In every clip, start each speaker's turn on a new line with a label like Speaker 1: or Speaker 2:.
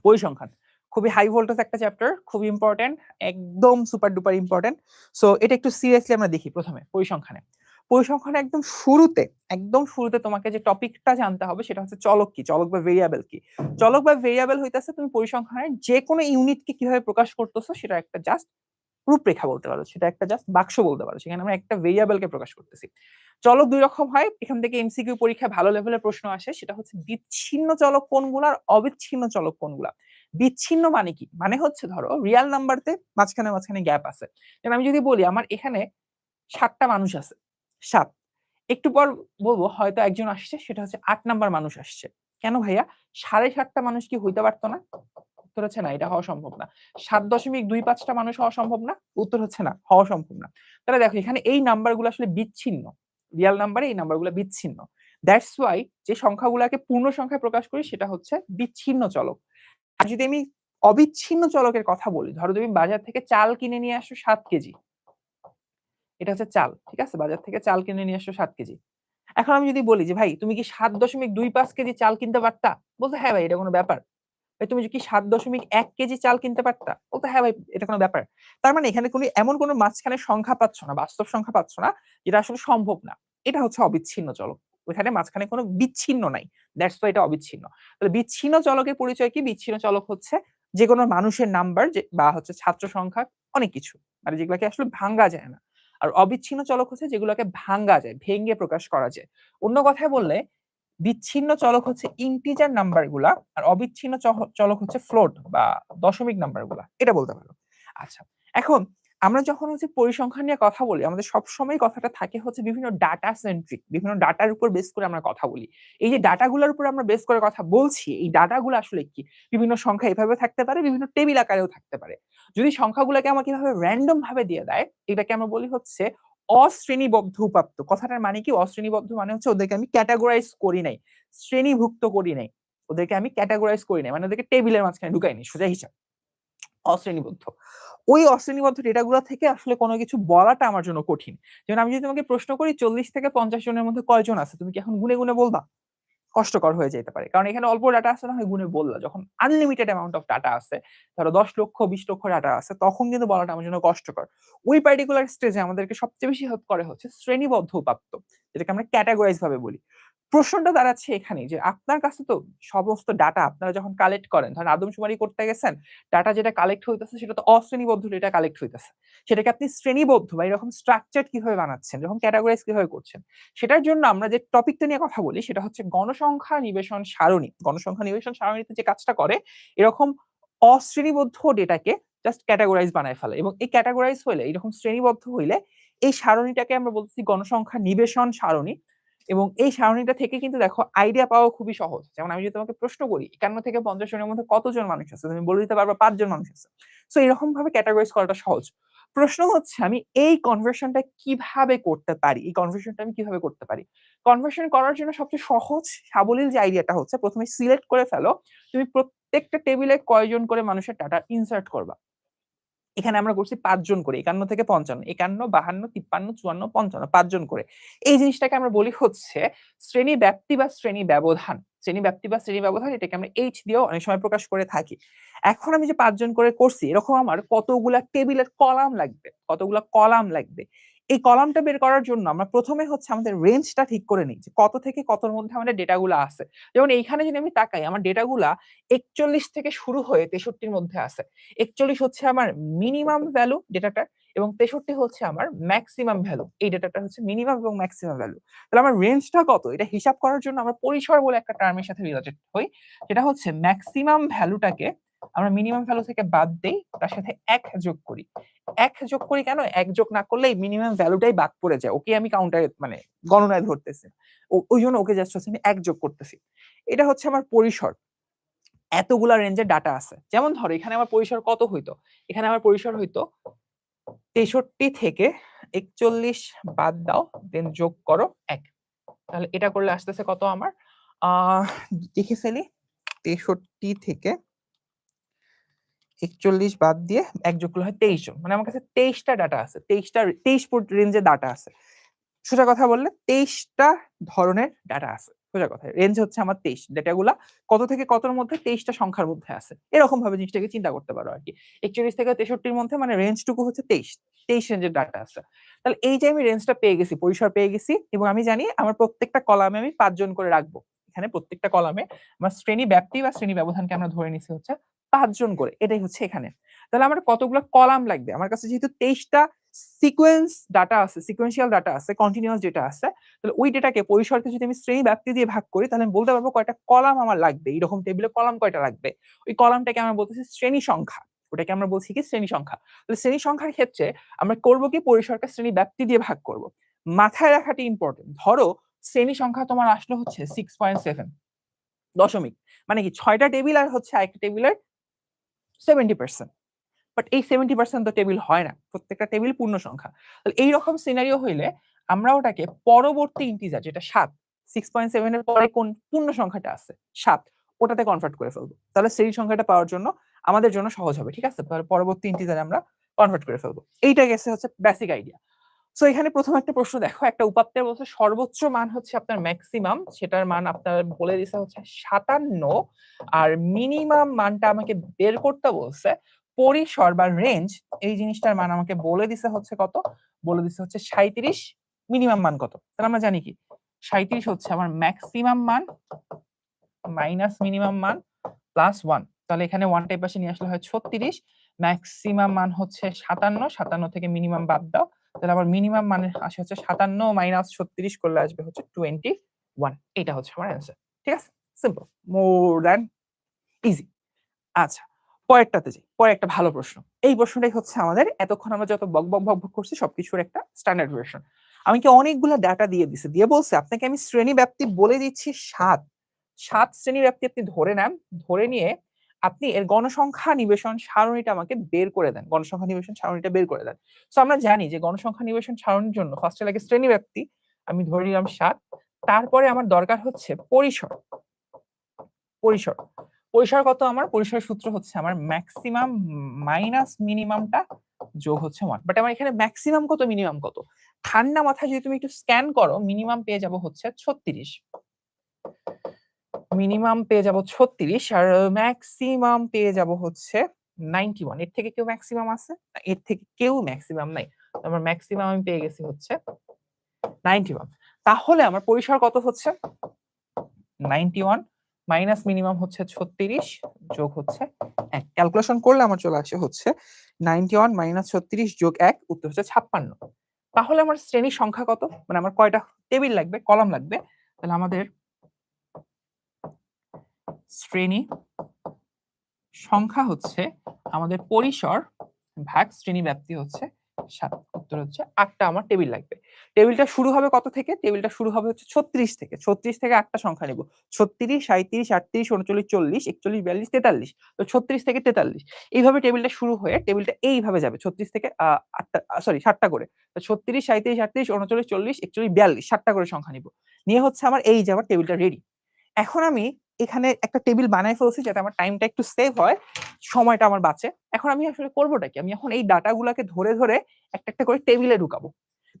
Speaker 1: পরিসংখ্যান খুবই high voltage একটা চ্যাপ্টার, খুবই ইম্পর্টেন্ট, একদম সুপার ডুপার ইম্পর্টেন্ট। সো এটা একটু সিরিয়াসলি আমরা দেখি। প্রথমে পরিসংখ্যানে একদম শুরুতে তোমাকে যে টপিকটা জানতে হবে সেটা হচ্ছে চলক কি, চলক বা ভেরিয়েবল কি। চলক বা ভেরিয়েবল হইতেছে তুমি পরিসংখ্যানের যে কোনো ইউনিটকে কিভাবে প্রকাশ করতেছো সেটা একটা জাস্ট রূপরেখা বলতে পারো, সেটা একটা জাস্ট বাক্স বলতে পারো, সেখানে আমরা একটা ভেরিয়েবলকে প্রকাশ করতেছি। চলক দুই রকম হয়, এখান থেকে এমসিকিউ পরীক্ষায় ভালো লেভেলের প্রশ্ন আসে, সেটা হচ্ছে বিচ্ছিন্ন চলক কোনগুলা আর অবিচ্ছিন্ন চলক কোনগুলা। বিচ্ছিন্ন মানে কি, মানে হচ্ছে ধরো রিয়াল নাম্বারতে মাঝখানে মাঝখানে গ্যাপ আছে। যেমন আমি যদি বলি আমার এখানে 7টা মানুষ আছে, 7, একটু পর বলবো হয়তো একজন আসছে, সেটা হচ্ছে 8 নাম্বার মানুষ আসছে। কেন ভাইয়া 7.5টা মানুষ কি হইতে পারতো না? উত্তর হচ্ছে না, এটা হওয়া সম্ভব না। 7.25টা মানুষ হওয়া সম্ভব না? উত্তর হচ্ছে না, হওয়া সম্ভব না। তাহলে দেখো এখানে এই নাম্বারগুলো আসলে বিচ্ছিন্ন, রিয়াল নাম্বারে এই নাম্বারগুলো বিচ্ছিন্ন। দ্যাটস ওয়াই যে সংখ্যাগুলোকে পূর্ণ সংখ্যায় প্রকাশ করি সেটা হচ্ছে বিচ্ছিন্ন চলক। আর যদি আমি অবিচ্ছিন্ন চলকের কথা বলি, ধরো তুমি বাজার থেকে চাল কিনে নিয়ে আসো 7 কেজি, এটা হচ্ছে চাল, ঠিক আছে, বাজার থেকে চাল কিনে নিয়ে আসো 7 কেজি। এখন আমি যদি বলি যে ভাই তুমি কি 7.25 কেজি চাল কিনতে পারতা? বলতে হ্যাঁ ভাই এটা কোনো ব্যাপার। ভাই তুমি কি 7.1 কেজি চাল কিনতে পারতা? বলতে হ্যাঁ ভাই এটা কোনো ব্যাপার। তার মানে এখানে কোনো এমন কোনো মাঝখানে সংখ্যা পাচ্ছ না, বাস্তব সংখ্যা পাচ্ছ না যেটা আসলে সম্ভব না। এটা হচ্ছে অবিচ্ছিন্ন চলক, ওখানে মাঝখানে কোনো বিচ্ছিন্ন নাই। দ্যাটস ওয়াই এটা অবিচ্ছিন্ন। তাহলে বিচ্ছিন্ন চলকের পরিচয় কি? বিচ্ছিন্ন চলক হচ্ছে যে কোনো মানুষের নাম্বার যে বা হচ্ছে ছাত্র সংখ্যা, অনেক কিছু, মানে যেগুলোকে আসলে ভাঙ্গা যায় না। আর অবিচ্ছিন্ন চলক হচ্ছে যেগুলোকে ভাঙ্গা যায়, ভেঙে প্রকাশ করা যায়। অন্য কথায় বললে বিচ্ছিন্ন চলক হচ্ছে ইন্টিজার নাম্বার গুলা, আর অবিচ্ছিন্ন চলক হচ্ছে ফ্লোট বা দশমিক নাম্বার গুলা, এটা বলতে পারো। আচ্ছা, এখন আমরা যখন হচ্ছে পরিসংখ্যান নিয়ে কথা বলি, আমাদের সবসময় কথাটা থাকে হচ্ছে বিভিন্ন ডাটা সেন্ট্রিক, বিভিন্ন ডাটার উপর বেস করে আমরা কথা বলি। এই যে ডাটাগুলোর উপর আমরা বেস করে কথা বলছি, এই ডাটাগুলো আসলে কি? বিভিন্ন সংখ্যা এভাবে থাকতে পারে, বিভিন্ন টেবিল আকারেও থাকতে পারে। যদি সংখ্যাগুলোকে আমাকে এভাবে র্যান্ডম ভাবে দিয়ে দেয়, এটাকে আমরা বলি হচ্ছে অশ্রেণীবদ্ধ উপাত্ত। কথাটার মানে কি? অশ্রেণীবদ্ধ মানে হচ্ছে ওদেরকে আমি ক্যাটাগরাইজ করি নাই, শ্রেণীভুক্ত করি নাই, ওদেরকে আমি ক্যাটাগরাইজ করি নাই, মানে ওদেরকে টেবিলের মাঝখানে ঢুকাইনি, সোজা হিসাব অশ্রেণীবদ্ধ। ওই অশ্রেণীবদ্ধ ডেটাগুলো থেকে আসলে কোনো কিছু বলাটা আমার জন্য কঠিন। যেমন আমি যদি তোমাকে প্রশ্ন করি 40 থেকে 50 জনের মধ্যে কয়জন আছে, তুমি কি এখন গুনে গুনে বলবা? কষ্টকর হয়ে যেতে পারে, কারণ এখানে অল্প ডাটা আছে না হয় গুনে বললা। যখন আনলিমিটেড অ্যামাউন্ট অফ ডাটা আছে, ধরো 10 লক্ষ 20 লক্ষ ডাটা আছে, তখন কিন্তু বলাটা আমার জন্য কষ্টকর। ওই পার্টিকুলার স্টেজে আমাদেরকে সবচেয়ে বেশি হেল্প করে হচ্ছে শ্রেণীবদ্ধ উপাত্ত, যেটাকে আমরা ক্যাটাগরাইজ ভাবে বলি। প্রশ্নটা দাঁড়াচ্ছে এখানে যে আপনার কাছে তো সমস্ত ডাটা আপনারা যখন কালেক্ট করেন, ধরেন আদমশুমারি করতে গেছেন, ডাটা যেটা কালেক্ট হইতেছে সেটা তো অশ্রেণীবদ্ধ ডেটা কালেক্ট হইতেছে, সেটাকে আপনি শ্রেণীবদ্ধ বা এরকম স্ট্রাকচার কিভাবে বানাচ্ছেন, যখন ক্যাটাগরাইজ কিভাবে করছেন? সেটার জন্য আমরা যে টপিকটা নিয়ে কথা বলি সেটা হচ্ছে গণসংখ্যা নিবেশন সারণী। গণসংখ্যা নিবেশন সারণীতে যে কাজটা করে, এরকম অশ্রেণীবদ্ধ ডেটাকে জাস্ট ক্যাটাগরাইজ বানায় ফেলে, এবং এই ক্যাটাগরাইজ হইলে, এরকম শ্রেণীবদ্ধ হইলে এই সারণীটাকে আমরা বলতেছি গণসংখ্যা নিবেশন সারণী। এবং এই সারণীটা থেকে কিন্তু দেখো আইডিয়া পাওয়া খুবই সহজ। যেমন আমি যদি তোমাকে প্রশ্ন করি 51 থেকে 50 জনের মধ্যে কতজন মানুষ আছে, তুমি বলে দিতে পারবে 5 জন মানুষ আছে। সো এরকম ভাবে ক্যাটাগরাইজ করাটা সহজ। প্রশ্ন হচ্ছে আমি এই কনভার্সনটা কিভাবে করতে পারি, এই কনভার্সনটা আমি কিভাবে করতে পারি? কনভার্সন করার জন্য সবচেয়ে সহজ সাবলীল যে আইডিয়াটা হচ্ছে, প্রথমে সিলেক্ট করে ফেলো তুমি প্রত্যেকটা টেবিলে কয়জন করে মানুষের ডাটা ইনসার্ট করবা। এখানে আমরা করছি 5 জন করে, 51 থেকে 55, 51, 52, 53, 54, 55, 5 জন করে। এই জিনিসটাকে আমরা বলি হচ্ছে শ্রেণী ব্যাপ্তি বা শ্রেণী ব্যবধান। শ্রেণী ব্যাপ্তি বা শ্রেণী ব্যবধান, এটাকে আমরা এইচ দিয়েও অনেক সময় প্রকাশ করে থাকি। এখন আমি যে 5 জন করে করছি, এরকম আমার কতগুলা টেবিলের কলাম লাগবে, কতগুলা কলাম লাগবে। এই কলামটা বের করার জন্য আমরা প্রথমে হচ্ছে আমাদের রেঞ্জটা ঠিক করে নিই যে কত থেকে কতর মধ্যে আমাদের ডেটাগুলো আছে। যেমন এইখানে যদি আমি তাকাই, আমার ডেটাগুলা 41 থেকে শুরু হয়ে 63 এর মধ্যে আছে। 41 হচ্ছে আমার মিনিমাম ভ্যালু ডেটাটার, এবং 63 হচ্ছে আমার ম্যাক্সিমাম ভ্যালু। এই ডেটাটা হচ্ছে মিনিমাম এবং ম্যাক্সিমাম ভ্যালু। তাহলে আমার রেঞ্জটা কত, এটা হিসাব করার জন্য আমরা পরিসর বলে একটা টার্মের সাথে রিলেটেড হই। সেটা হচ্ছে ম্যাক্সিমাম ভ্যালুটাকে আমরা মিনিমাম ভ্যালু থেকে বাদ দেই, তার সাথে 1 যোগ করি। 1 যোগ করি কেন? 1 যোগ না করলে এই মিনিমাম ভ্যালুটাই বাদ পড়ে যায়, ওকে আমি কাউন্টারে মানে গণনায় ধরতেছি, ওই জন্য ওকে জাস্ট হচ্ছে আমি 1 যোগ করতেছি। এটা হচ্ছে আমার পরিসর। এতগুলা রেঞ্জের ডাটা আছে। যেমন ধরো এখানে আমার পরিসর কত হইতো, এখানে আমার পরিসর হইতো 63 থেকে 41 বাদ দাও, দেন যোগ করো 1। তাহলে এটা করলে আসতেছে কত আমার, আহ দেখে ফেলি, 63 থেকে 41 বাদ দিয়ে 1 যোগ করলে হয় 23 জন, মানে আমার কাছে 23টা ডাটা আছে, 23 ফুট রেঞ্জের ডাটা আছে। সোজা কথা বললে 23টা ধরনের ডাটা আছে। সোজা কথা রেঞ্জ হচ্ছে আমার 23, ডেটাগুলা কত থেকে কতর মধ্যে, 23টা সংখ্যার মধ্যে আছে, এরকম ভাবে জিনিসটাকে চিন্তা করতে পারো আর কি। 41 থেকে 63-র মধ্যে মানে রেঞ্জটুকু হচ্ছে 23 রেঞ্জের ডাটা আছে। তাহলে এই যে আমি রেঞ্জটা পেয়ে গেছি, পরিসর পেয়ে গেছি, এবং আমি জানি আমার প্রত্যেকটা কলামে আমি 5 জন করে রাখবো। এখানে প্রত্যেকটা কলামে আমার শ্রেণী ব্যাপ্তি বা শ্রেণী ব্যবধানকে আমরা ধরে নিছি হচ্ছে 5 জন করে, এটাই হচ্ছে এখানে। তাহলে আমার কতগুলো কলাম লাগবে, আমার কাছে যেহেতু 23টা সিকোয়েন্স ডাটা আছে, সিকোয়েন্সিয়াল ডাটা আছে, কন্টিনিউয়াস ডেটা আছে, তাহলে ওই ডেটাকে পরিসরকে যদি আমি শ্রেণী ব্যাপ্তি দিয়ে ভাগ করি, তাহলে আমি বলতে পারবো কয়টা কলাম আমার লাগবে, এইরকম টেবিলে কলাম কয়টা লাগবে। ওই কলামটাকে আমরা বলতেছি শ্রেণী সংখ্যা, ওটাকে আমরা বলছি কি শ্রেণী সংখ্যা। তাহলে শ্রেণী সংখ্যার ক্ষেত্রে আমরা করবো কি, পরিসরকে শ্রেণী ব্যাপ্তি দিয়ে ভাগ করব। মাথায় রাখাটি ইম্পর্টেন্ট। ধরো শ্রেণী সংখ্যা তোমার আসলো হচ্ছে 6.7 দশমিক, মানে কি 6টা টেবিল আর হচ্ছে আরেকটা টেবিলের 70%। বাট এই 70% তো টেবিল হয় না, প্রত্যেকটা টেবিল পূর্ণ সংখ্যা। তাহলে এইরকম সিনারিও হইলে আমরা ওটাকে পরবর্তী ইন্টিজার, যেটা 7, 6.7 এর পরে কোন পূর্ণ সংখ্যাটা আছে 7, ওটাতে কনভার্ট করে ফেলবো। তাহলে সেই সংখ্যাটা পাওয়ার জন্য আমাদের জন্য সহজ হবে, ঠিক আছে। তাহলে পরবর্তী ইন্টিজারে আমরা কনভার্ট করে ফেলবো। এইটা গেছে হচ্ছে বেসিক আইডিয়া। সো এখানে প্রথম একটা প্রশ্ন দেখো, একটা উপাত্তে বলছে সর্বোচ্চ মান হচ্ছে আপনার ম্যাক্সিমাম, সেটার মান আপনার বলে দিছে হচ্ছে 57, আর মিনিমাম মানটা আমাকে বের করতে বলছে পরিসর বা রেঞ্জ, এই জিনিসটার মান আমাকে বলে দিছে হচ্ছে কত, বলে দিছে হচ্ছে 37, মিনিমাম মান কত। তাহলে আমরা জানি কি 37 হচ্ছে আমার ম্যাক্সিমাম মান মাইনাস মিনিমাম মান প্লাস 1। তাহলে এখানে 1 টাইপ পাশে নিয়ে আসলে হয় 36, ম্যাক্সিমাম মান হচ্ছে 57, 57 থেকে মিনিমাম বাদ দাও, তাহলে আবার মিনিমাম মানে আসে হচ্ছে 57 মাইনাস 36 করলে আসবে হচ্ছে 21। এটা হচ্ছে আমার অ্যান্সার, ঠিক আছে, সিম্পল, মোর দ্যান ইজি। আচ্ছা, পরেরটাতে যাই। পরে একটা ভালো প্রশ্ন। এই প্রশ্নটাই হচ্ছে আমাদের এতক্ষণ আমরা যত বক বক ভক ভক করছি সবকিছুর একটা স্ট্যান্ডার্ড ভার্সন। আমি কি অনেকগুলা ডাটা দিয়ে দিছি, দিয়ে বলছে আপনাকে আমি শ্রেণী ব্যাপ্তি বলে দিচ্ছি 7 শ্রেণী ব্যাপ্তি আপনি ধরে নেন, ধরে নিয়ে আপনি এর গণসংখ্যা নিবেশন সারণীটা আমাকে বের করে দেন, গণসংখ্যা নিবেশন সারণীটা বের করে দেন। সো আমরা জানি যে গণসংখ্যা নিবেশন সারণীর জন্য ফার্স্টে লাগে শ্রেণী ব্যাপ্তি, আমি ধরে নিলাম 7, তারপরে আমার দরকার হচ্ছে পরিসর। পরিসর পরিসর কত, আমার পরিসর সূত্র হচ্ছে আমার ম্যাক্সিমাম মাইনাস মিনিমামটা যোগ হচ্ছে 1। বাট আমার এখানে ম্যাক্সিমাম কত মিনিমাম কত, ঠান্ডা মাথায় যদি তুমি একটু স্ক্যান করো, মিনিমাম পেয়ে যাব হচ্ছে 36, মিনিমাম পেয়ে যাব 36, আর ম্যাক্সিমাম পেয়ে যাব হচ্ছে 91। এর থেকে কেউ ম্যাক্সিমাম আছে? এর থেকে কেউ ম্যাক্সিমাম নাই। আমার ম্যাক্সিমাম আমি পেয়ে গেছি হচ্ছে 91। তাহলে আমার পরিসর কত হচ্ছে 91, মাইনাস মিনিমাম হচ্ছে 36, যোগ হচ্ছে 1। ক্যালকুলেশন করলে আমার চলে আসে হচ্ছে 91 মাইনাস 36 যোগ 1, উত্তর হচ্ছে 56। তাহলে আমার শ্রেণীর সংখ্যা কত, মানে আমার কয়টা টেবিল লাগবে, কলাম লাগবে। তাহলে আমাদের শ্রেণী সংখ্যা হচ্ছে আমাদের পরিসর ভাগ শ্রেণী ব্যাপ্তি হচ্ছে 7, উত্তর হচ্ছে 8টা আমার টেবিল লাগবে। টেবিলটা শুরু হবে কত থেকে, টেবিলটা শুরু হবে হচ্ছে 36 থেকে, 36 থেকে 8টা সংখ্যা নিব, 36, 37, 38, 39, 40, 41, 42, 43। তো 36 থেকে 43 এইভাবে টেবিলটা শুরু হয়ে টেবিলটা এইভাবে যাবে 36 থেকে 8টা, সরি 7টা করে। তো 36, 37, 38, 39, 40, 41, 42, 7টা করে সংখ্যা নিব, নিয়ে হচ্ছে আমার এই যে আমার টেবিলটা রেডি। এখন আমি এখানে একটা টেবিল বানাই ফেলছি যাতে আমার টাইমটা একটু সেভ হয়, সময়টা আমার বাঁচে। এখন আমি আসলে করবোটা কি, আমি এখন এই ডাটাগুলোকে ধরে ধরে একটা একটা করে টেবিলে ঢুকাবো।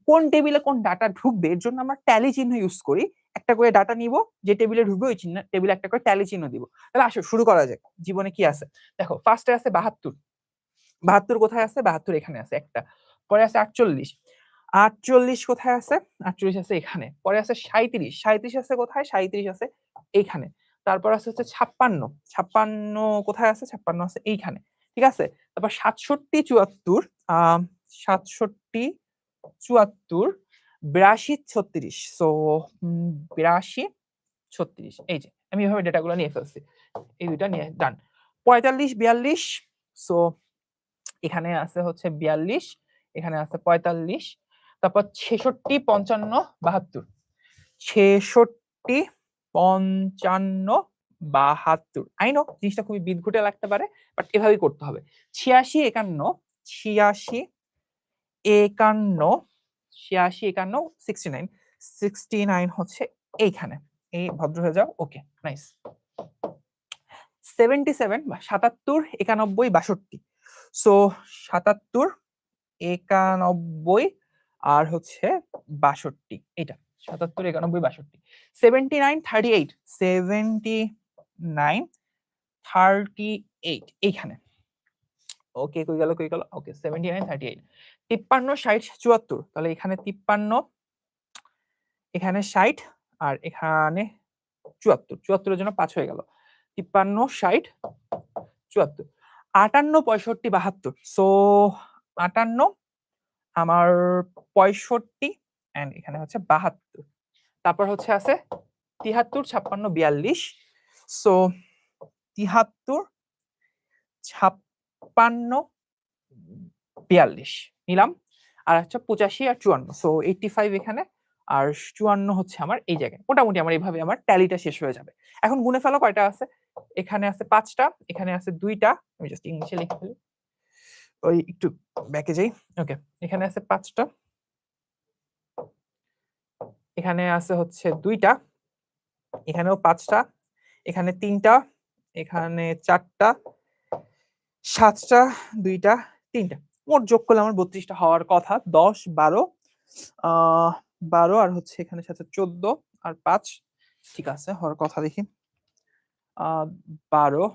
Speaker 1: কোন টেবিলে কোন ডাটা ঢুকবে এর জন্য আমরা ট্যালি চিহ্ন ইউজ করি। একটা করে ডাটা নিব, যে টেবিলে ঢুকবে ওই চিহ্ন টেবিলে একটা করে ট্যালি চিহ্ন দিব। তাহলে আসো শুরু করা যাক। জীবনে কি আছে দেখো, ফার্স্টে আছে 72, 72 কোথায় আছে, 72 এখানে আছে একটা। পরে আছে 48, 48 কোথায় আছে, 48 আছে এখানে। পরে আছে 37, 37 আছে কোথায়, 37 আছে এইখানে। তারপর আছে হচ্ছে 56, 56 কোথায় আছে, 56 আছে এইখানে, ঠিক আছে। তারপর 67, 74, 67, 74, 82, 36। সো 82, 36, এই যে আমি এভাবে ডেটাগুলো নিয়ে ফেলছি, এই দুইটা নিয়ে ডান। 45, 42, সো এখানে আছে হচ্ছে 42, এখানে আছে 45। তারপর 66, 55, 72, 66, 55, 72। আই নো জিনিসটা খুবই বিদঘুটে লাগতে পারে, বাট এভাবেই করতে হবে। 86, 51, 86, 51, 86, 51, 69, 69 হচ্ছে এইখানে, এই ভদ্র হয়ে যাও, ওকে নাইস। 77, 77, 91, 62। সো 77, 91 আর হচ্ছে 62, এটা 77, 91, 62, 79, 38, 79, 38 এইখানে। ওকে, কই গেল কই গেল? ওকে 79, 38, 53, 60, 74, তাহলে এখানে 53, এখানে 60 আর এখানে 74, 74 এর জন্য 5 হয়ে গেল। 53, 60, 74, 58, 65, 72, সো 58 আমার 65 এন্ড এখানে হচ্ছে 72, তারপর হচ্ছে আছে 73, 56, 42, সো 73, 56, 42 নিলাম, আর হচ্ছে 85 আর 54, সো 85 এখানে আর 54 হচ্ছে আমার এই জায়গায়। মোটামুটি আমার এইভাবে আমার ট্যালিটা শেষ হয়ে যাবে। এখন গুণে ফেলো কয়টা আছে। এখানে আছে 5টা, এখানে আছে 2টা, আমি জাস্ট ইংলিশে লিখে ফেলি, ওই একটু ব্যাকে যাই। ওকে, এখানে আছে 5টা, এখানে আছে হচ্ছে 2টা, এখানেও 5টা, এখানে 3টা, এখানে 4টা, 7টা, 2টা, 3টা, মোট যোগ করলে আমার 32টা হওয়ার কথা। 10, 12, 12 আর হচ্ছে এখানে সাথে 14 আর 5, ঠিক আছে হওয়ার কথা। দেখি 12,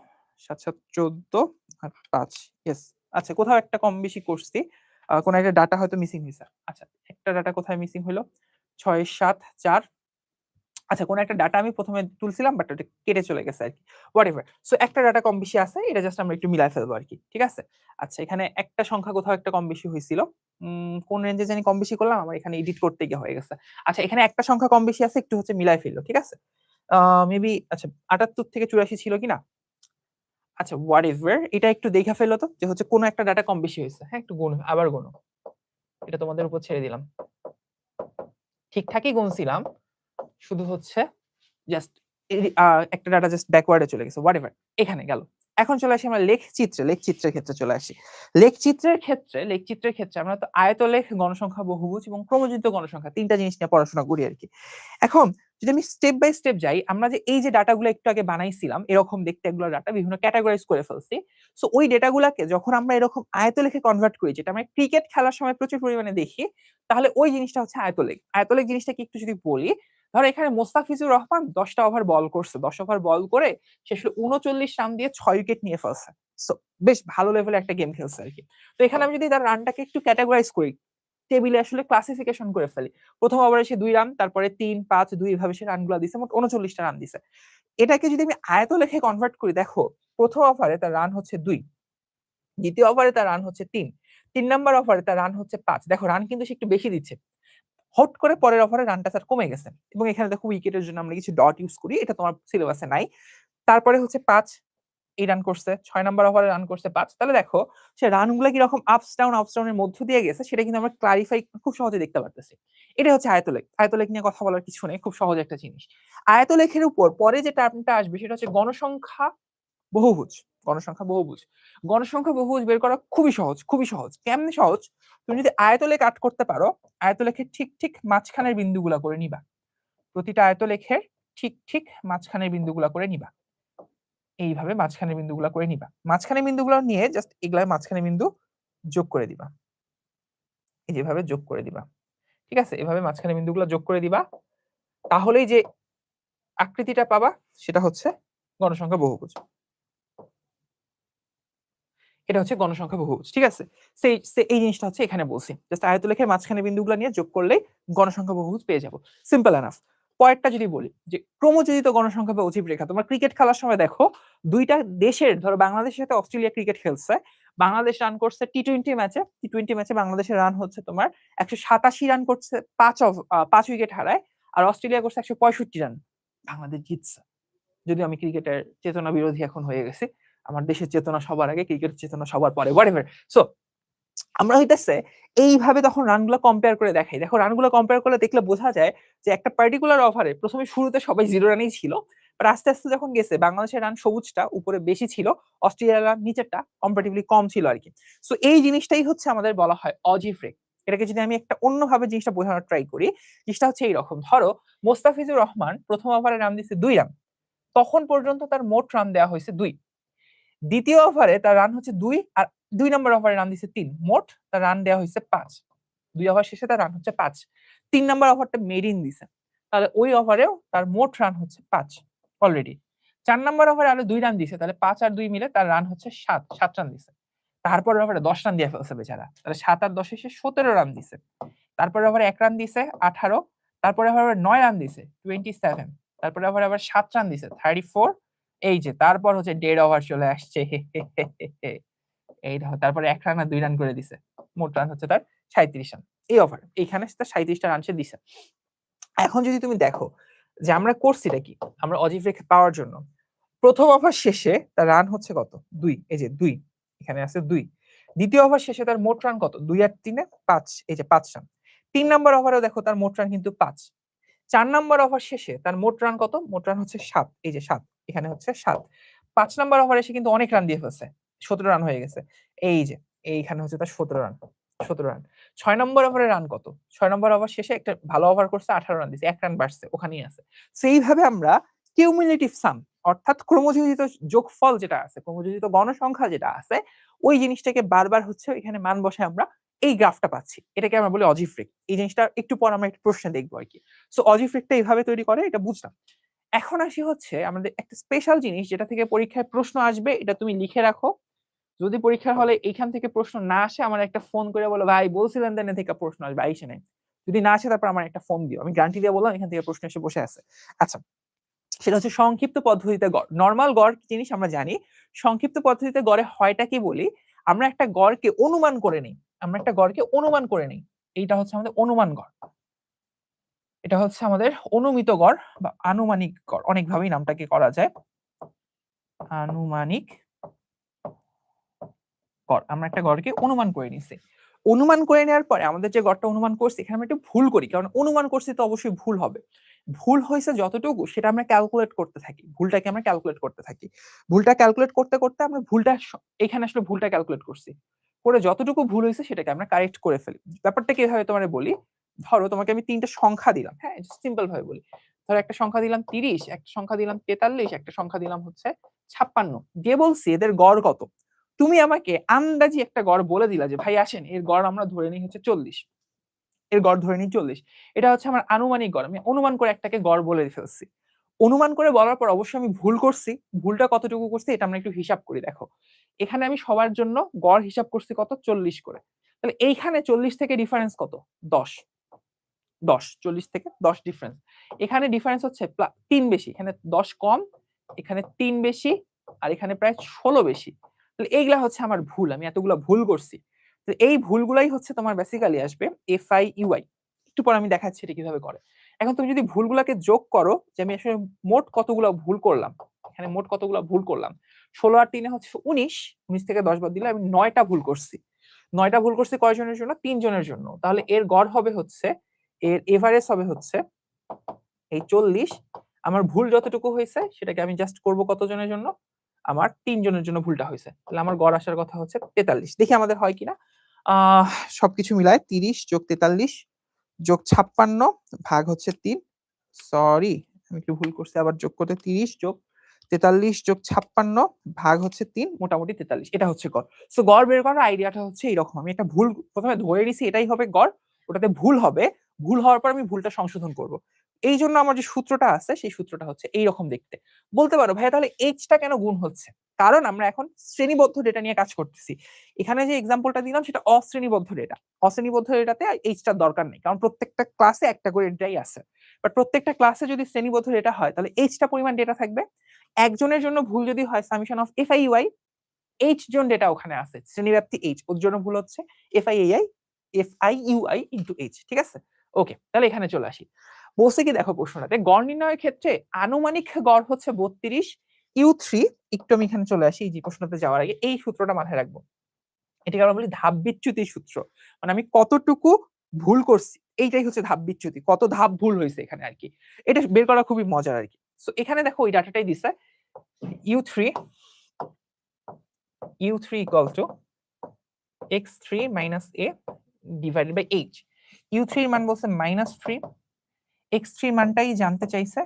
Speaker 1: 7, 7, 14 আর 5, ইয়েস। আচ্ছা, কোথাও একটা কম বেশি করছি, কোন একটা ডাটা হয়তো মিসিং হয়েছে। আচ্ছা, একটা ডাটা কোথায় মিসিং হলো? 6, 7, 4, আচ্ছা কোন একটা ডাটা আমি প্রথমে তুলছিলাম বাট ওটা কেটে চলে গেছে আর কি, হোয়াটএভার। সো একটা ডাটা কম বেশি আছে, এটা জাস্ট আমরা একটু মিলাই ফেলবো আর কি, ঠিক আছে। আচ্ছা, এখানে একটা সংখ্যা কোথাও একটা কম বেশি হয়েছিল, কোন রেঞ্জে জানি কম বেশি করলাম, আমার এখানে এডিট করতে গিয়ে হয়ে গেছে। আচ্ছা, এখানে একটা সংখ্যা কম বেশি আছে, একটু হচ্ছে মিলাই ফেললো, ঠিক আছে। মেবি আচ্ছা 78 থেকে 84 ছিল কিনা। আচ্ছা হোয়াটএভার, এটা একটু দেখা ফেললো তো যে হচ্ছে কোন একটা ডাটা কম বেশি হয়েছে। হ্যাঁ, একটু গুণ, আবার গুনো, এটা তোমাদের উপর ছেড়ে দিলাম। ঠিকঠাকই গুনছিলাম, শুধু হচ্ছে জাস্ট একটা ডাটা জাস্ট ব্যাকওয়ার্ডে চলে গেছে, হোয়াটএভার। এখানে গেল। এখন চলে আসি আমরা লেখচিত্রের ক্ষেত্রে চলে আসি। লেখচিত্রের ক্ষেত্রে আমরা তো আয়তলেখ, গণসংখ্যা বহুভুজ এবং ক্রমযুক্ত গণসংখ্যা, তিনটা জিনিস নিয়ে পড়াশোনা করি আর কি। এখন যদি আমি স্টেপ বাই স্টেপ যাই, আমরা যে এই যে ডাটাগুলো একটু আগে বানাইছিলাম এরকম দেখতে, এগুলো ডাটা বিভিন্ন ক্যাটাগরাইজ করে ফেলছি। সো ওই ডেটাগুলোকে যখন আমরা এরকম আয়তলেখে কনভার্ট করি, যেটা আমরা ক্রিকেট খেলার সময় প্রচুর পরিমাণে দেখি, তাহলে ওই জিনিসটা হচ্ছে আয়তলেখ। আয়তলেখ জিনিসটা কি একটু যদি বলি, ধরো এখানে মোস্তাফিজুর রহমান 10টা ওভার বল করছে, 10 ওভার বল করে সে আসলে 39 রান দিয়ে 6 উইকেট নিয়ে ফেলছে। সো বেশ ভালো লেভেলে একটা গেম খেলছে আর কি। তো এখানে আমি যদি তার রানটাকে একটু ক্যাটাগরাইজ করি, টেবিলে আসলে ক্লাসিফিকেশন করে ফেলি, প্রথম ওভারে সে 2 রান, তারপরে 3, 5, 2 এভাবে সে রানগুলো দিছে, মোট 39টা রান দিছে। এটাকে যদি আমি আয়তলেখে কনভার্ট করি, দেখো প্রথম ওভারে তার রান হচ্ছে 2, দ্বিতীয় ওভারে তার রান হচ্ছে 3 নাম্বার ওভারে তার রান হচ্ছে 5। দেখো রান কিন্তু সে একটু বেশি দিচ্ছে। হট করে পরের ওভারে রানটা তার কমে গেছে, এবং এখানে দেখো উইকেটের জন্য আমরা কিছু ডট ইউজ করি, এটা তোমার সিলেবাসে নাই। তারপরে হচ্ছে 5 এই রান করছে, 6 নাম্বার ওভারে রান করছে 5। তাহলে দেখো সে রানগুলো কি রকম আপস ডাউনের মধ্য দিয়ে গেছে, সেটা কিন্তু আমরা ক্লারিফাই খুব সহজে দেখতে পারতেছি। এটা হচ্ছে আয়তলেখ। আয়তলেখ নিয়ে কথা বলার কিছু নেই, খুব সহজ একটা জিনিস। আয়তলেখের উপর পরে যে টার্মটা আসবে সেটা হচ্ছে গণসংখ্যা বহুভুজ। গণসংখ্যা বহুভুজ, গণসংখ্যা বহুভুজ বের করা খুবই সহজ, খুবই সহজ। কেমনে সহজ? তুমি যদি আয়তলেখ কাট করতে পারো, আয়তলেখের ঠিক ঠিক মাঝখানের বিন্দুগুলা করে নিবা, প্রতিটা আয়তলেখের ঠিক ঠিক মাঝখানের বিন্দুগুলা করে নিবা, এইভাবে মাঝখানের বিন্দুগুলা করে নিবা। মাঝখানের বিন্দুগুলো নিয়ে জাস্ট এগুলা মাঝখানের বিন্দু যোগ করে দিবা, এই যেভাবে যোগ করে দিবা, ঠিক আছে। এভাবে মাঝখানের বিন্দুগুলো যোগ করে দিবা, তাহলেই যে আকৃতিটা পাবা সেটা হচ্ছে গণসংখ্যা বহুভুজ। এটা হচ্ছে গণসংখ্যা বহুভুজ, ঠিক আছে। সেই এই জিনিসটা হচ্ছে এখানে বলছি, জাস্ট আয়তলেখের মাঝখানে বিন্দুগুলো নিয়ে যোগ করলেই গণসংখ্যা বহুভুজ পেয়ে যাব, সিম্পল এনাফ। পরেরটা যদি বলি যে ক্রমযোজিত গণসংখ্যা বা অজীব রেখা, তোমরা ক্রিকেট খেলার সময় দেখো দুইটা দেশের, ধরো বাংলাদেশের সাথে অস্ট্রেলিয়া ক্রিকেট খেলছে, বাংলাদেশ রান করছে টি-20 ম্যাচে বাংলাদেশের রান হচ্ছে তোমার 187 রান করছে, 5 উইকেট হারায়, আর অস্ট্রেলিয়া করছে 165 রান, বাংলাদেশ জিতছে। যদিও আমি ক্রিকেটের চেতনা বিরোধী এখন হয়ে গেছে, আমার দেশের চেতনা সবার আগে, ক্রিকেটের চেতনা সবার পরে, হোয়াটএভার। সো আমরা হইতেছে এইভাবে তখন রানগুলো কম্পেয়ার করে দেখাই। দেখো রানগুলো কম্পেয়ার করলে দেখলে বোঝা যায় যে একটা পার্টিকুলার ওভারে প্রথমে শুরুতে সবাই 0 রানেই ছিল, বাট আস্তে আস্তে যখন গেছে বাংলাদেশের রান সবুজটা উপরে বেশি ছিল, অস্ট্রেলিয়ার রান নিচেরটা কম্পারেটিভলি কম ছিল আর কি। সো এই জিনিসটাই হচ্ছে আমাদের বলা হয় অজীব রেখা। এটাকে যদি আমি একটা অন্যভাবে জিনিসটা বোঝানোর ট্রাই করি, জিনিসটা হচ্ছে এইরকম, ধরো মোস্তাফিজুর রহমান প্রথম ওভারে রান দিচ্ছে 2 রান, তখন পর্যন্ত তার মোট রান দেওয়া হয়েছে 2। দ্বিতীয় ওভারে তার রান হচ্ছে 2, আর 2 নম্বর ওভারে রান দিচ্ছে 3, মোট তার রান দেওয়া হয়েছে 5। 2 ওভার শেষে তার রান হচ্ছে 5। 3 নম্বর ওভারটা মেরিন দিছে, তাহলে ওই ওভারেও তার মোট রান হচ্ছে 5 অলরেডি। 4 নাম্বার ওভারে আরো 2 রান দিছে, তাহলে 5 আর 2 মিলে তার রান হচ্ছে 7 রান দিছে। তারপরের ওভারে 10 রান দিয়ে ফেলছে বেচারা, তাহলে 7 আর 10 এসে 17 রান দিছে। তারপরে ওভারে 1 রান দিছে 18, তারপরে ওভারে 9 রান দিছে 27, তারপরে ওভারে আবার 7 রান দিছে 34। এই যে তারপর হচ্ছে ডেড ওভার চলে আসছে। এই দেখো, তারপরে 1 রান আর 2 রান করে দিছে, মোট রান হচ্ছে তার 37 রান এই ওভার। এইখানে তার 37টা রান সে দিছে। এখন যদি তুমি দেখো যে আমরা করছিটা কি, আমরা অজিভ রেখে পাওয়ার জন্য প্রথম ওভার শেষে তার রান হচ্ছে কত 2, এই যে 2 এখানে আছে 2। দ্বিতীয় ওভার শেষে তার মোট রান কত 2 আর 3 5, এই যে 5 রান। 3 নাম্বার ওভারেও দেখো তার মোট রান কিন্তু 5। 4 নাম্বার ওভার শেষে তার মোট রান কত, মোট রান হচ্ছে 7, এই যে 7 এখানে হচ্ছে 7। 5 নাম্বার ওভারে এসে কিন্তু অনেক রান দিয়ে ফেলছে, 17 রান হয়ে গেছে, এই যে এইখানে হচ্ছে তার 17 রান 17 রান। 6 নম্বর ওভারে রান কত, 6 নম্বর ওভার শেষে একটা ভালো ওভার করছে 18 রান দিছে, 1 রান বাড়ছে, ওখানেই আছে। সো এইভাবে আমরা কিউমুলেটিভ সাম অর্থাৎ ক্রমযোজিত যোগফল যেটা আছে, ক্রমযোজিত গণসংখ্যা যেটা আছে, ওই জিনিসটাকে বারবার হচ্ছে এখানে মান বসে আমরা এই গ্রাফটা পাচ্ছি, এটাকে আমরা বলি অজিভ রেখ। এই জিনিসটা একটু পর আমরা একটা প্রশ্নে দেখবো আর কি। সো অজিভ রেখটা এইভাবে তৈরি করে, এটা বুঝলাম। এখন আসি হচ্ছে আমাদের একটা স্পেশাল জিনিস যেটা থেকে পরীক্ষায় প্রশ্ন আসবে, এটা তুমি লিখে রাখো। যদি পরীক্ষার হলে এইখান থেকে প্রশ্ন না আসে, আমার একটা ফোন করে বলো ভাই বলছিলেন দেন থেকে প্রশ্ন আসবে, আইসে নাই। যদি না আসে তারপর আমার একটা ফোন দিও, আমি গ্যারান্টি দিয়ে বললাম এখান থেকে প্রশ্ন এসে বসে আছে। আচ্ছা, সেটা হচ্ছে সংক্ষিপ্ত পদ্ধতিতে গড়। নর্মাল গড় জিনিস আমরা জানি, সংক্ষিপ্ত পদ্ধতিতে গড়ে হয়টা কি বলি, আমরা একটা গড়কে অনুমান করে নিই, আমরা একটা গড়কে অনুমান করে নিই, এইটা হচ্ছে আমাদের অনুমান গড়। এটা হচ্ছে আমাদের অনুমিত গড় বা আনুমানিক গড়, অনেকভাবেই নামটাকে করা যায়। আনুমানিক গড়, আমরা একটা গড়কে অনুমান করে নিছি। অনুমান করে নেওয়ার পরে আমাদের যে গড়টা অনুমান করছি এখানে আমরা একটু ভুল করি, কারণ অনুমান করছি তো অবশ্যই ভুল হবে। ভুল হয়েছে যতটুকু সেটা আমরা ক্যালকুলেট করতে থাকি, ভুলটাকে আমরা ক্যালকুলেট করতে থাকি। ভুলটা ক্যালকুলেট করতে করতে আমরা ভুলটা এখানে আসলে ভুলটা ক্যালকুলেট করছি, করে যতটুকু ভুল হয়েছে সেটাকে আমরা কারেক্ট করে ফেলি। ব্যাপারটা কিভাবে তোমার বলি, ধরো তোমাকে আমি 3টা সংখ্যা দিলাম, হ্যাঁ সিম্পল ভাবে বলি। ধরো একটা সংখ্যা দিলাম 30, একটা সংখ্যা দিলাম 43, একটা সংখ্যা দিলাম হচ্ছে 56, দিয়ে বলছি এদের গড় কত। তুমি আমাকে আন্দাজি একটা গড় বলে দিলা যে ভাই আসেন এর গড় আমরা ধরে নিই হচ্ছে 40, এর গড় ধরে নিই 40। এটা হচ্ছে আমার আনুমানিক গড়, আমি অনুমান করে একটাকে গড় বলে ফেলছি। অনুমান করে বলার পর অবশ্যই আমি ভুল করছি, ভুলটা কতটুকু করছি এটা আমরা একটু হিসাব করি। দেখো এখানে আমি সবার জন্য গড় হিসাব করছি কত 40 করে, তাহলে এইখানে 40 থেকে ডিফারেন্স কত 10, 40 থেকে 10 ডিফারেন্স। এখানে ডিফারেন্স হচ্ছে 3 বেশি, এখানে 10 কম, এখানে 3 বেশি, আর এখানে প্রায় 16 বেশি। তাহলে এইগুলা হচ্ছে আমার ভুল, আমি এতগুলো ভুল করছি। তো এই ভুলগুলাই হচ্ছে তোমার বেসিক্যালি আসবে এফআই ইউআই। একটু পর আমি দেখাচ্ছি এটা কিভাবে করে। এখন তুমি যদি ভুলগুলোকে যোগ করো যে আমি আসলে মোট কতগুলো ভুল করলাম, এখানে মোট কতগুলো ভুল করলাম, 16 আর 3 হচ্ছে 19, 19 থেকে 10 বাদ দিলে আমি 9টা ভুল করছি। 9টা ভুল করছি কয়জনের জন্য, 3 জনের জন্য। তাহলে এর গড় হবে হচ্ছে, এর এভারেজ হবে হচ্ছে এই 40। আমার ভুল যতটুকু হয়েছে সেটাকে আমি জাস্ট করব কতজনের জন্য, আমার 3 জনের জন্য ভুলটা হয়েছে, তাহলে আমার গড় আসার কথা হচ্ছে 43। দেখি আমাদের হয় কিনা। সবকিছু মিলায় 30 যোগ 43 যোগ 56 ভাগ হচ্ছে 3, সরি আমি একটু ভুল করছি, আবার যোগ করতে 30 যোগ 43 যোগ 56 ভাগ হচ্ছে 3, মোটামুটি 43, এটা হচ্ছে গড়। সো গড় বের করার আইডিয়াটা হচ্ছে এইরকম, আমি একটা ভুল প্রথমে ধরে নিছি এটাই হবে গড়, ওটাতে ভুল হবে, ভুল হওয়ার পর আমি ভুলটা সংশোধন করব। এই জন্য আমার যে সূত্রটা আছে সেই সূত্রটা হচ্ছে এইরকম দেখতে। বলতে পারো ভাইয়া তাহলে এইচটা কেন গুণ হচ্ছে, কারণ আমরা এখন শ্রেণীবদ্ধ ডেটা নিয়ে কাজ করতেছি। এখানে যে এক্সাম্পলটা দিলাম সেটা অশ্রেণীবদ্ধ ডেটা, অশ্রেণীবদ্ধ ডেটাতে এইচটার দরকার নেই, কারণ প্রত্যেকটা ক্লাসে একটা করে ডেটাই আছে। বাট প্রত্যেকটা ক্লাসে যদি শ্রেণীবদ্ধ ডেটা হয় তাহলে এইচটা পরিমাণ ডেটা থাকবে। একজনের জন্য ভুল যদি হয় summation of F I U I, H জন ডেটা ওখানে আছে, শ্রেণীব্যাপ্তি এইচ, ওর জন্য ভুল হচ্ছে F I U I into H, ঠিক আছে। ওকে, তাহলে এখানে চলে আসি। বলছে কি দেখো প্রশ্নটাতে, গড় নির্ণয়ের ক্ষেত্রে আনুমানিক গড় হচ্ছে 32 ইউ3। একটু আমি এখানে চলে আসি, এই যে প্রশ্নতে যাওয়ার আগে এই সূত্রটা মাথায় রাখবো। এটাকে আমরা বলি ধাপ বিচ্যুতির সূত্র, মানে আমি কতটুকু ভুল করছি এইটাই হচ্ছে ধাপ বিচ্যুতি, কত ধাপ ভুল হয়েছে এখানে আর কি। এটা বের করা খুবই মজার আর কি। সো এখানে দেখো ওই ডাটাটাই দিছে, u3 equal to x3 minus a divided by h। u3 এর মান বলছে -3, x3 মানটাই জানতে চাইছে,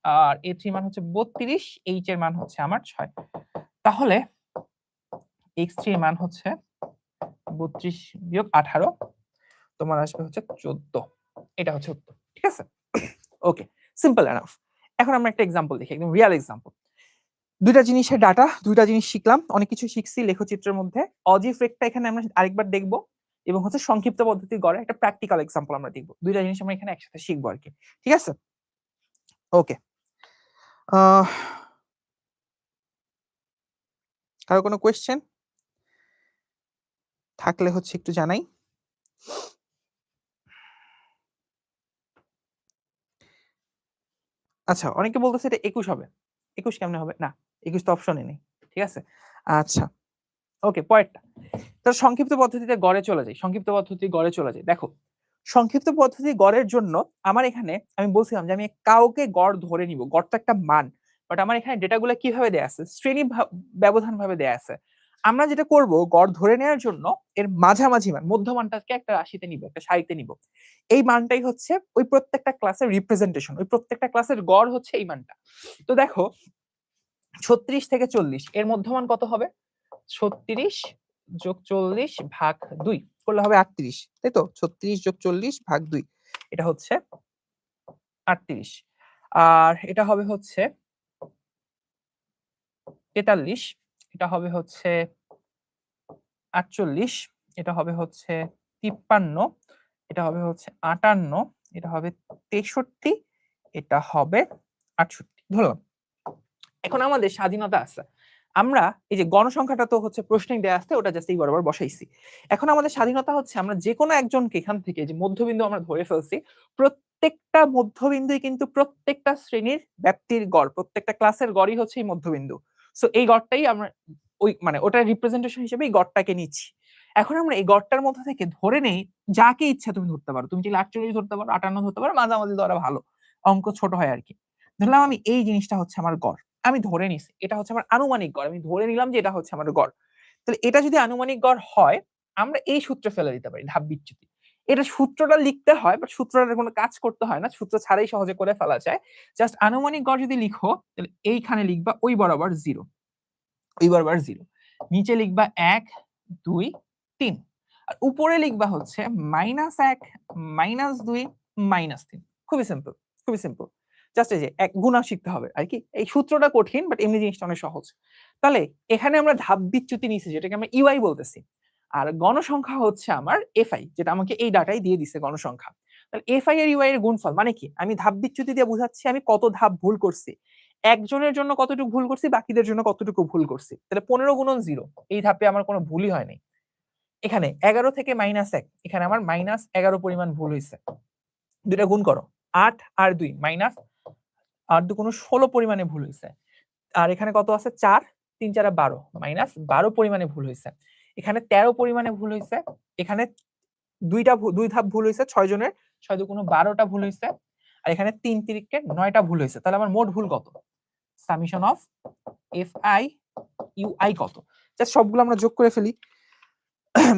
Speaker 1: আর a3 মান হচ্ছে 32, h এর মান হচ্ছে আমার 6। তাহলে x3 এর মান হচ্ছে 32 বিয়োগ 18, তোমার আসবে হচ্ছে 14। এটা হচ্ছে উত্তর, ঠিক আছে। ওকে, সিম্পল এনাফ। এখন আমরা একটা এক্সাম্পল দেখি, একদম রিয়েল এক্সাম্পল। দুইটা জিনিসের ডাটা, দুইটা জিনিস শিখলাম, অনেক কিছু শিখছি লেখচিত্রের মধ্যে। অজিভ রেটটা এখানে আমরা আরেকবার দেখব, এবং হচ্ছে সংক্ষিপ্ত পদ্ধতি গড়ে একটা প্র্যাকটিক্যাল এক্সাম্পল আমরা দেখব। দুইটা জিনিস আমরা এখানে একসাথে শিখবো আর কি, ঠিক আছে? ওকে, কারো কোনো কোয়েশ্চেন থাকলে হচ্ছে একটু জানাই। আচ্ছা, অনেকে বলতেছে এটা 21 হবে। 21 কেমনে হবে? না, 21 তো অপশনে নেই, ঠিক আছে? আচ্ছা, ওকে, পরেরটা। তো সংক্ষিপ্ত পদ্ধতিতে গড়ে চলে যাই, সংক্ষিপ্ত পদ্ধতি গড়ে চলে যাই। দেখো, সংক্ষিপ্ত পদ্ধতি গড়ের জন্য আমার এখানে আমি বলছিলাম যে আমি কাউকে গড় ধরে নিব, গড় তো একটা মান, বাট আমার এখানে ডেটাগুলো কিভাবে দেয়া আছে? শ্রেণী ব্যবধান ভাবে দেয়া আছে। আমরা যেটা করব, গড় ধরে নেওয়ার জন্য এর মাঝামাঝি মান, মধ্যমানটাকে একটা রাশিতে নিব, একটা সারিতে নিব। এই মানটাই হচ্ছে ওই প্রত্যেকটা ক্লাসের রিপ্রেজেন্টেশন, ওই প্রত্যেকটা ক্লাসের গড় হচ্ছে এই মানটা। তো দেখো, 36 থেকে 40 এর মধ্যমান কত হবে? 36 যোগ 40 ভাগ 2 করলে হবে 38, তাই তো? 36 যোগ 40 ভাগ 2, এটা হচ্ছে 38। আর এটা হবে হচ্ছে 43, এটা হবে হচ্ছে 48, এটা হবে হচ্ছে 53, এটা হবে হচ্ছে 58, এটা হবে 63, এটা হবে 68 ধরলাম। এখন আমাদের স্বাধীনতা আছে, আমরা এই যে গণসংখ্যাটা তো হচ্ছে প্রশ্নে দেয়া আছে, ওটা জাস্ট এই বরাবর বসাইছি। এখন আমাদের স্বাধীনতা হচ্ছে আমরা যে কোনো একজনকে এখান থেকে যে মধ্যবিন্দু আমরা ধরে ফেলছি, প্রত্যেকটা মধ্যবিন্দুই কিন্তু প্রত্যেকটা শ্রেণীর ব্যাপ্তির গড়, প্রত্যেকটা ক্লাসের গড়ই হচ্ছে এই মধ্যবিন্দু। সো এই গড়টাই আমরা ওই মানে ওটার রিপ্রেজেন্টেশন হিসেবে এই গড়টাকে নিচ্ছি। এখন আমরা এই গড়টার মধ্যে থেকে ধরে নেই, যাকে ইচ্ছা তুমি ধরতে পারো, তুমি চাইলে 48 ধরতে পারো, 58 ধরতে পারো, মাঝামাঝি ধরা ভালো, অঙ্ক ছোট হয় আর কি। ধরলাম আমি এই জিনিসটা হচ্ছে আমার গড়, আমি ধরে নিছি এটা হচ্ছে আমার আনুমানিক গড়, আমি ধরে নিলাম যে এটা হচ্ছে আমার গড়। তাহলে এটা যদি আনুমানিক গড় হয়, আমরা এই সূত্রে ফেলে দিতে পারি, ধাপ বিচ্যুতি। এটা সূত্রটা লিখতে হয়, বাট সূত্রটার কোনো কাজ করতে হয় না, সূত্র ছাড়াই সহজে করে ফেলা যায়। জাস্ট আনুমানিক গড় যদি লিখো, তাহলে এইখানে লিখবা ওই বরাবর 0, ওই বরাবর 0, নিচে লিখবা 1 2 3, আর উপরে লিখবা হচ্ছে -1 -2 -3। খুবই সিম্পল, খুবই সিম্পল। জাস্ট এই যে এক গুণা শিখতে হবে আর কি। এই সূত্রটা কঠিন, বাট এমনি জিনিসটা অনেক সহজ। তাহলে এখানে আমরা ধাপ বিচ্যুতি নিয়েছি, যেটাকে আমরা ইউআই বলতেছি। আর গণসংখ্যা হচ্ছে আমার এফআই, যেটা আমাকে এই ডাটাই দিয়ে দিছে গণসংখ্যা। তাহলে এফআই এর ইউআই এর গুণফল মানে কি? আমি ধাপ বিচ্যুতি দিয়ে বুঝাচ্ছি আমি কত ধাপ ভুল করছি, একজনের জন্য কতটুকু ভুল করছি, বাকিদের জন্য কতটুকু ভুল করছি। তাহলে 15 গুণন 0, এই ধাপে আমার কোনো ভুলই হয়নি। এখানে 11 থেকে -1, এখানে আমার -11 পরিমাণ ভুল হয়েছে। দুইটা গুণ করো, 8 আর 2 মাইনাস 8 দুগুণ 16 পরিমাণে ভুল হয়েছে। আর এখানে কত আছে? 4 3 4 12 -12 পরিমাণে ভুল হয়েছে। এখানে 13 পরিমাণে ভুল হয়েছে। এখানে দুই ধাপ ভুল হয়েছে 6 জনের, 6 দুগুণ 12টা ভুল হয়েছে। আর এখানে 3 তিরিকে 9টা ভুল হয়েছে। তাহলে আমার মোট ভুল কত? Summation of F I U I কত? জাস্ট সবগুলো আমরা যোগ করে ফেলি।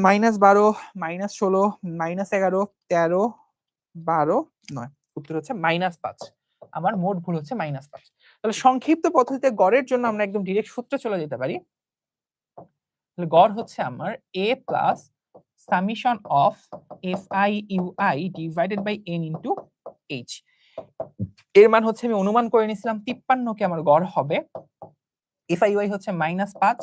Speaker 1: -12 -16 -11 13 12 9, উত্তর হচ্ছে -5। আমার মোট ভুল হচ্ছে -5। তাহলে সংক্ষিপ্ত পদ্ধতিতে গড়ের জন্য আমরা একদম ডিরেক্ট সূত্রে চলে যেতে পারি। তাহলে গড় হচ্ছে আমার a plus summation of F I U I divided by n into h। এর মান হচ্ছে আমি অনুমান করে নিয়েছিলাম 53 কে আমার গড় হবে। এফ আই ইউ আই হচ্ছে -5,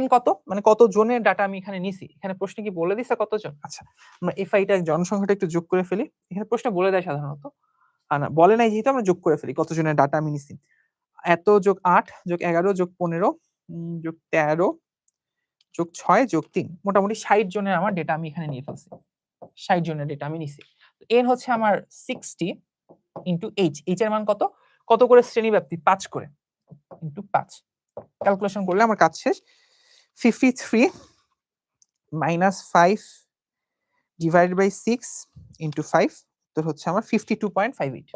Speaker 1: n কত মানে কত জনের ডাটা আমি এখানে নিছি, এখানে প্রশ্নে কি বলে দিছে কতজন? আচ্ছা, আমরা এফ আইটা জনসংখ্যাটা একটু যোগ করে ফেলি। এখানে প্রশ্ন বলে দেয় সাধারণত, না বলে নাই যেহেতু আমরা যোগ করে ফেলি কতজনের ডাটা আমি নিছি। এত যোগ 8 যোগ 11 যোগ 15 যোগ 13 যোগ 6 যোগ 3, মোটামুটি 60 জনের আমার ডেটা আমি এখানে নিয়ে ফেলছি। 60 জনের ডেটা আমি নিছি। এন হচ্ছে আমার 60 ইনটু এইচ, এইচ এর মান কত? কত করে শ্রেণীব্যাপ্তি? 5 করে ইনটু 5। ক্যালকুলেশন করলে আমার কাজ শেষ। 53 মাইনাস 5 ডিভাইডেড বাই 6 ইনটু 5, উত্তর হচ্ছে আমার 52.58।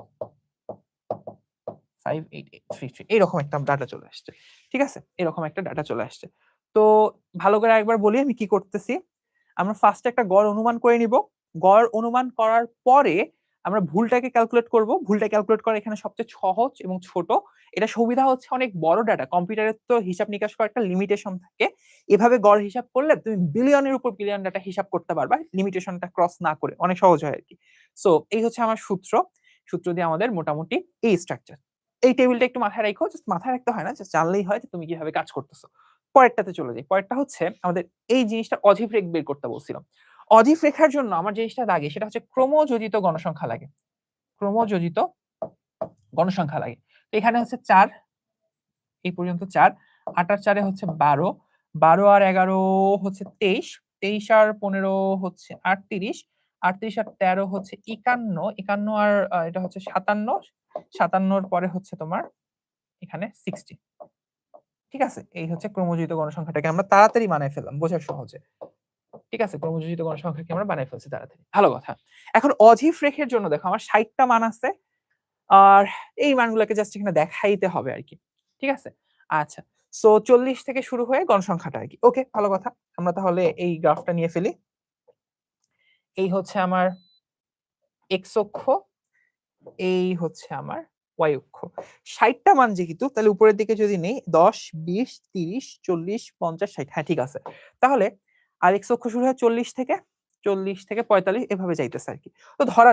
Speaker 1: 58853 এরকম একটা ডাটা চলে আসছে। ঠিক আছে, এরকম একটা ডাটা চলে আসছে। তো ভালো করে একবার বলি আমি কি করতেছি। আমরা ফার্স্টে একটা গড় অনুমান করে নিব। গড় অনুমান করার পরে আমরা ভুলটাকে ক্যালকুলেট করব। ভুলটা ক্যালকুলেট করা এখানে সবচেয়ে সহজ এবং ছোট। এটা সুবিধা হচ্ছে অনেক বড় ডাটা, কম্পিউটারের তো হিসাব নিকাশ করার একটা লিমিটেশন থাকে। এভাবে গড় হিসাব করলে তুমি বিলিয়নের উপর বিলিয়ন ডাটা হিসাব করতে পারবা, লিমিটেশনটা ক্রস না করে, অনেক সহজ হয় আর কি। সো এই হচ্ছে আমার সূত্র। সূত্র দিয়ে আমাদের মোটামুটি এই স্ট্রাকচার। এই টেবিলটা একটু মাথায় রাখো, জাস্ট মাথায় রাখতে হয় না, জাস্ট জানলেই হয় যে তুমি কিভাবে কাজ করতেছো। পরেরটাতে চলে যাই। পরেরটা হচ্ছে আমাদের এই জিনিসটা অজীব রেখ বের করতে বলছিলাম। অজীব রেখার জন্য আমার জিনিসটা লাগে সেটা হচ্ছে ক্রমযোজিত গণসংখ্যা লাগে। ক্রমযোজিত গণসংখ্যা লাগে। তো এখানে হচ্ছে ৪, এই পর্যন্ত ৪, ৮ আর ৪ হচ্ছে ১২, ১২ আর ১১ হচ্ছে ২৩, ২৩ আর ১৫ হচ্ছে ৩৮, ৩৮ আর ১৩ হচ্ছে ৫১, ৫১ আর এটা হচ্ছে ৫৭, ৫৭ পরে হচ্ছে তোমার এখানে ৬০। ঠিক আছে? এই হচ্ছে ক্রমযোজিত গণসংখ্যাটাকে আমরা তাড়াতাড়ি বানায় ফেললাম বোঝার সহজে। ঠিক আছে? ক্রমযোজিত গণসংখ্যাকে আমরা বানায় ফেলছি তাড়াতাড়ি। ভালো কথা। এখন অজীব রেখের জন্য দেখো আমার ৬০ টা মান আছে। আর এই মানগুলোকে জাস্ট এখানে দেখাইতে হবে আরকি। ঠিক আছে? আচ্ছা। সো ৪০ থেকে শুরু হয়ে গণসংখ্যাটা আরকি। ওকে, ভালো কথা। আমরা তাহলে এই গ্রাফটা নিয়ে ফেলি। এই হচ্ছে আমার এক্স অক্ষ, এই হচ্ছে আমার ওয়াই অক্ষ। ৬০ টা মান যেহেতু তাহলে উপরের দিকে যদি নেই ১০, ২০, ৩০, ৪০, ৫০, ৬০। হ্যাঁ, ঠিক আছে। তাহলে আর এক্স অক্ষ শুরু হয় ৪০ থেকে, ৪০ থেকে ৪৫ এভাবে যাইতেছে আরকি। তো ধরা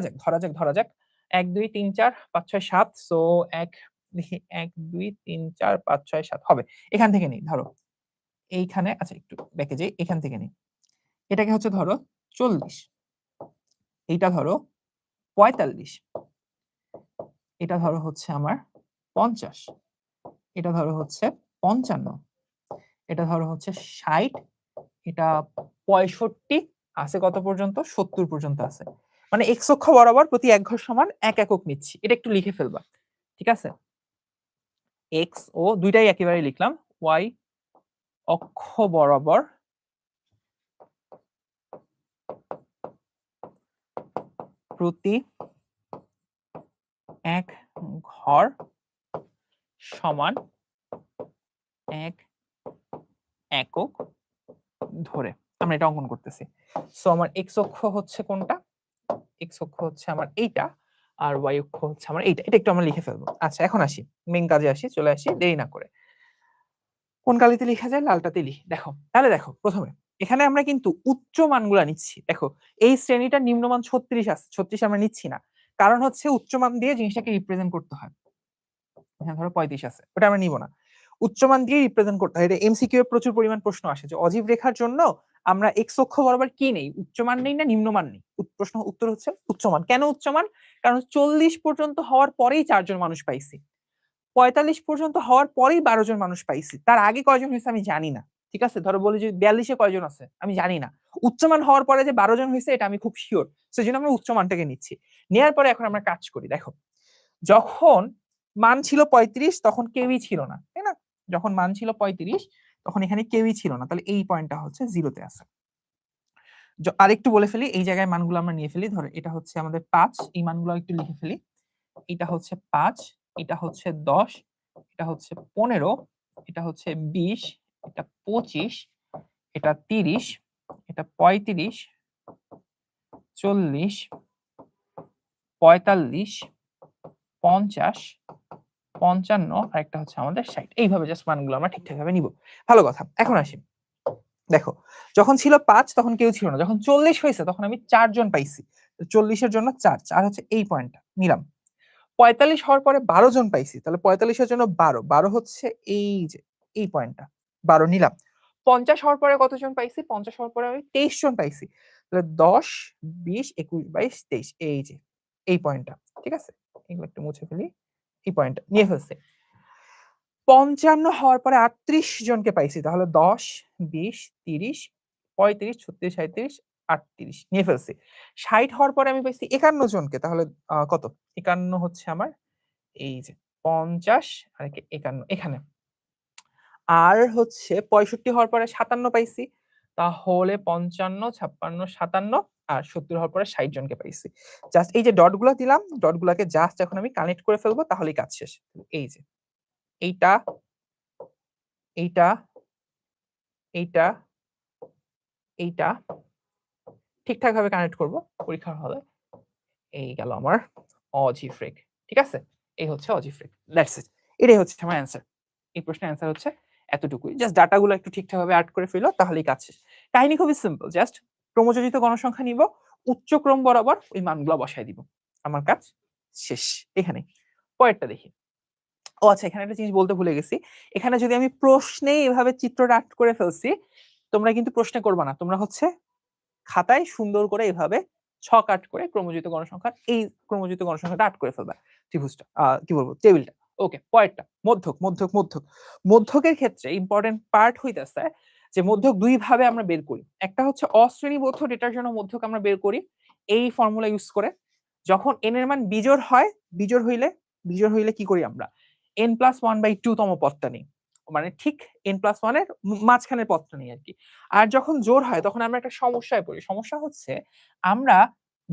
Speaker 1: যাক ১, ২, ৩, ৪, ৫, ৬, ৭। সো ১ দেখি ১, ২, ৩, ৪, ৫, ৬, ৭ হবে। এখান থেকে নেই ধরো। এইখানে আচ্ছা একটু ব্যাকে যাই। এখান থেকে নেই। এটাকে হচ্ছে ধরো ৪০, এইটা ধরো ৪৫, এটা ধরো হচ্ছে আমার ৫০, এটা ধরো হচ্ছে ৫৫, এটা ধরো হচ্ছে ৬০, এটা ৬৫ আছে কত পর্যন্ত? ৭০ পর্যন্ত আছে। মানে এক্স অক্ষ বরাবর প্রতি ১ ঘর সমান ১ একক নিচ্ছি। এটা একটু লিখে ফেলবা। ঠিক আছে? এক্স ও দুইটাই একেবারে লিখলাম। ওয়াই অক্ষ বরাবর প্রতি ১ ঘর সমান ১ একক ধরে আমরা এটা অঙ্কন করতেছি। সো আমার এক্স অক্ষ হচ্ছে কোনটা? এক্স অক্ষ হচ্ছে আমার এইটা, আর ওয়াই অক্ষ হচ্ছে আমার এইটা। এটা একটু আমরা লিখে ফেলবো। আচ্ছা, এখন আসি মেইন কাজে আসি, চলে আসি দেরি না করে। কোন কালিতে লেখা যায়? লালটাতে লিখি। দেখো, তাহলে দেখো প্রথমে এখানে আমরা কিন্তু উচ্চ মানগুলা নিচ্ছি। দেখো এই শ্রেণীটার নিম্নমান ৩৬ আছে। ৩৬ আমরা নিচ্ছি না। কারণ হচ্ছে উচ্চ মান দিয়ে জিনিসটাকে রিপ্রেজেন্ট করতে হয়। এখানে ধরো ৩৫ আছে। ওটা আমরা নিব না। উচ্চমান দিয়ে রিপ্রেজেন্ট করতে হয়। এটা এমসিকিউ এর প্রচুর পরিমাণ প্রশ্ন আসে যে অজীব রেখার জন্য আমরা এক্স অক্ষ বরাবর কি নেই? উচ্চমান নেই না নিম্নমান নেই? প্রশ্ন উত্তর হচ্ছে উচ্চমান। কেন উচ্চমান? কারণ ৪০ পর্যন্ত হওয়ার পরেই ৪ জন মানুষ পাইছি। ৪৫ পর্যন্ত হওয়ার পরেই ১২ জন মানুষ পাইছি। তার আগে কয়জন হয়েছে আমি জানি না। ঠিক আছে? ধরো বলি যে ৪২ এ কয়জন আছে? আমি জানি না। উচ্চমান হওয়ার পরে যে ১২ জন হয়েছে এটা আমি খুব সিওর। সেজন্য আমরা উচ্চমানটাকে নিচ্ছি। নেয়ার পরে এখন আমরা কাজ করি। দেখো, যখন মান ছিল ৩৫ তখন কেউই ছিল না, তাই না? যখন মান ছিল ৩৫ তখন এখানে কেউই ছিল না। তাহলে এই পয়েন্টটা হচ্ছে 0 তে আছে। আরেকটু বলে ফেলি, এই জায়গায় মানগুলো আমরা নিয়ে ফেলি। ধরো এটা হচ্ছে আমাদের ৫, এই মানগুলো একটু লিখে ফেলি। এটা হচ্ছে ৫, এটা হচ্ছে ১০, এটা হচ্ছে ১৫, এটা হচ্ছে ২০, এটা ২৫, এটা ৩০, এটা ৩৫, ৪০, ৪৫, ৫০, ৫৫ আর একটা হচ্ছে আমাদের ৬০। এইভাবে জাস্ট মানগুলো আমরা ঠিকঠাক ভাবে নিব। ভালো কথা। এখন আসি। দেখো, যখন ছিল ৫ তখন কেউ ছিল না। যখন ৪০ হয়েছে তখন আমি ৪ জন পাইছি। ৪০ এর জন্য ৪, ৪ হচ্ছে এই পয়েন্টটা নিলাম। ৪৫ হওয়ার পরে ১২ জন পাইছি। তাহলে ৪৫ এর জন্য ১২, ১২ হচ্ছে এই যে এই পয়েন্টটা। ১২ নিলাম। ৫০ হওয়ার পরে কতজন পাইছি? ৫০ হওয়ার পরে আমি ২৩ জন পাইছি। তাহলে ১০, ২০, ২১, ২২, ২৩ এই যে এই পয়েন্টটা। ঠিক আছে? এগুলো একটু মুছে ফেলি। এই পয়েন্টটা নিয়ে ফেলছি। ৫৫ হওয়ার পরে ৩৮ জনকে পাইছি। তাহলে ১০, ২০, ৩০, ৩৫, ৩৬, ৩৭, ৩৮ নিয়ে ফেলছি। ৬০ হওয়ার পরে আমি পাইছি ৫১ জনকে। তাহলে কত? ৫১ হচ্ছে আমার এই যে ৫০ আর ৫১ এখানে। আর হচ্ছে ৬৫ হওয়ার পরে ৫৭ পাইছি। তাহলে ৫৫, ৫৬, ৫৭ আর ৭০ হওয়ার পরে ৬০ জনকে পাইছি। জাস্ট এই যে ডট গুলা দিলাম, ডট গুলাকে জাস্ট এখন আমি কানেক্ট করে ফেলবো তাহলেই কাজ শেষ। এই যে এইটা, এইটা, এইটা, এইটা ঠিকঠাক ভাবে কানেক্ট করব পরীক্ষার হলে। এই গেল আমার অজীব রেখ। ঠিক আছে? এই হচ্ছে অজীব রেখ। That's it. এটাই হচ্ছে আমার অ্যান্সার। এই প্রশ্নের অ্যান্সার হচ্ছে এতটুকুই। জাস্ট ডাটাগুলো একটু ঠিকঠাক ভাবে এড করে ফেলো তাহলেই কাজ শেষ। কাহিনী খুবই সিম্পল। জাস্ট ক্রমযোজিত গণসংখ্যা নিব, উচ্চ ক্রম বরাবর ওই মানগুলো বসায় দিব। আমার কাজ শেষ। এখানে পরেরটা দেখি। ও আচ্ছা, এখানে একটা জিনিস বলতে ভুলে গেছি। এখানে যদি আমি প্রশ্নে এভাবে চিত্রটা আর্ট করে ফেলছি, তোমরা কিন্তু প্রশ্নে করবা না, তোমরা হচ্ছে খাতায় সুন্দর করে এভাবে ছক আর্ট করে ক্রমযুক্ত গণসংখ্যা, এই ক্রমযুক্ত গণসংখ্যাটা আর্ট করে ফেলবা, ত্রিভুজটা, কি বলবো, টেবিলটা। ওকে, পরেরটা মধ্যক। মধ্যকের ক্ষেত্রে ইম্পর্টেন্ট পার্ট হইতেছে যে মধ্যক দুই ভাবে আমরা বের করি। একটা হচ্ছে অশ্রেণীবদ্ধ ডেটার জন্য মধ্যক আমরা বের করি এই ফর্মুলা ইউজ করে। যখন n এর মান বিজোড় হয়, বিজোড় হইলে কি করি আমরা, n+1/2 তম পদটা নিই, মানে ঠিক n+1 এর মাঝখানের পদটা নিই আর কি। আর যখন জোড় হয় তখন আমরা একটা সমস্যায় পড়ি। সমস্যা হচ্ছে আমরা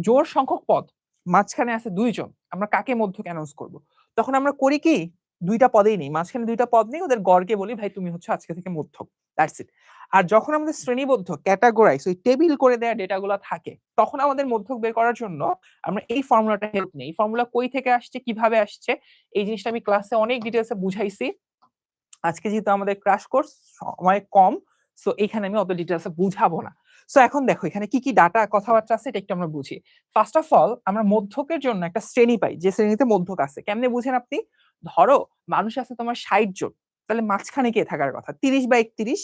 Speaker 1: জোড় সংখ্যক পদ, মাঝখানে আছে দুইজন, আমরা কাকে মধ্যক অ্যানাউন্স করব? তখন আমরা করি কি, দুইটা পদেই নেই, মাঝখানে দুইটা পদ নেই, ওদের গড়কে বলি ভাই তুমি হচ্ছে আজকে থেকে মধ্যক, দ্যাটস ইট। আর যখন আমাদের শ্রেণীবদ্ধ ক্যাটাগরাইজ ওই টেবিল করে দেয়া ডেটাগুলো থাকে, তখন আমাদের মধ্যক বের করার জন্য আমরা এই ফর্মুলাটা হেল্প নেই। এই ফর্মুলা কই থেকে আসছে, কিভাবে আসছে, এই জিনিসটা আমি ক্লাসে অনেক ডিটেইলসে বুঝাইছি। আজকে যেহেতু আমাদের ক্র্যাশ কোর্স সময় কম, সো এখানে আমি অত ডিটেইলসে বুঝাবো না। সো এখন দেখো এখানে কি কি ডাটা কথাবার্তা আছে, এটা একটু আমরা বুঝি। ফার্স্ট অফ অল আমরা মধ্যকের জন্য একটা শ্রেণী পাই, যে শ্রেণীতে মধ্যক আছে। কেমনে বুঝেন আপনি? ধরো মানুষ আছে তোমার 60 জন, তাহলে মাঝখানে কে থাকার কথা? 30/31।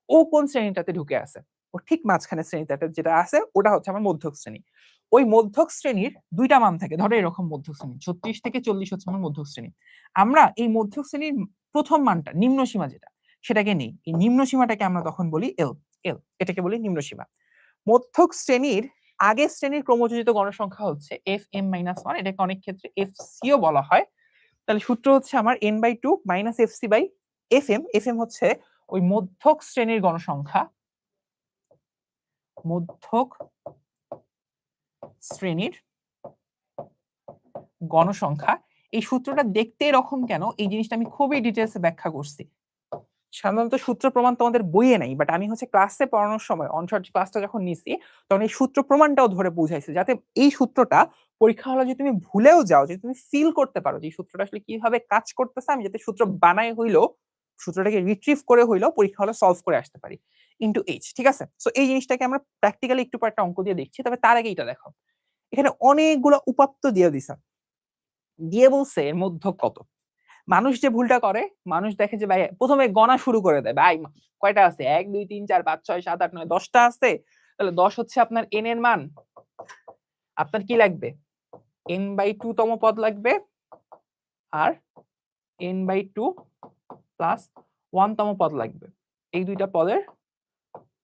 Speaker 1: ও কোন শ্রেণীটাতে ঢুকে আছে? ও ঠিক মাঝখানে শ্রেণীটাতে যেটা আছে ওটা হচ্ছে আমার মধ্যক শ্রেণী। ওই মধ্যক শ্রেণীর দুইটা মান থাকে, ধরো এরকম মধ্যক শ্রেণী 36 থেকে 40 হচ্ছে আমার মধ্যক শ্রেণী। আমরা এই মধ্যক শ্রেণীর প্রথম মানটা, নিম্ন সীমা যেটা, সেটাকে নেই। এই নিম্ন সীমাটাকে আমরা তখন বলি এল। এটাকে বলি নিম্ন সীমা। মধ্যক শ্রেণীর আগের শ্রেণীর ক্রমযোজিত গণসংখ্যা হচ্ছে fm-1, এটাকে অনেক ক্ষেত্রে fc ও বলা হয়। তাহলে সূত্র হচ্ছে আমার n/2 - fc/fm। fm হচ্ছে ওই মধ্যক শ্রেণীর গণসংখ্যা, মধ্যক শ্রেণীর গণসংখ্যা। এই সূত্রটা দেখতে এরকম কেন, এই জিনিসটা আমি খুবই ডিটেইলসে ব্যাখ্যা করছি। সাধারণত সূত্র প্রমাণ তোমাদের বইয়ে নাই, বাট আমি হচ্ছে ক্লাসে পড়ানোর সময় অনশর্ট ক্লাসটা যখন নিছি তখন এই সূত্র প্রমাণটাও ধরে বুঝাইছি, যাতে এই সূত্রটা পরীক্ষা হলে যদি তুমি ভুলেও যাও, যে তুমি ফিল করতে পারো যে এই সূত্রটা আসলে কিভাবে কাজ করতেছে, আমি যাতে সূত্র বানাই হইলো, সূত্রটাকে রিট্রিভ করে হইলো পরীক্ষা হলে সলভ করে আসতে পারি ইনটু এইচ। ঠিক আছে, সো এই জিনিসটাকে আমরা প্র্যাকটিক্যালি একটু পর একটা অঙ্ক দিয়ে দেখছি। তবে তার আগে এটা দেখো, এখানে অনেকগুলো উপাত্ত দিয়ে দিছে, দিয়ে বলছে এর মধ্যক কত। মানুষ যে ভুলটা করে, মানুষ দেখে যে ভাই প্রথমে গণা শুরু করে দেয়, ভাই কয়টা আছে, 1 2 3 4 5 6 7 8 9 10টা আছে, তাহলে 10 হচ্ছে আপনার n এর মান। আপনার কি লাগবে, n/2 তম পদ লাগবে, আর n/2 প্লাস 1 তম পদ লাগবে। এই দুইটা পদের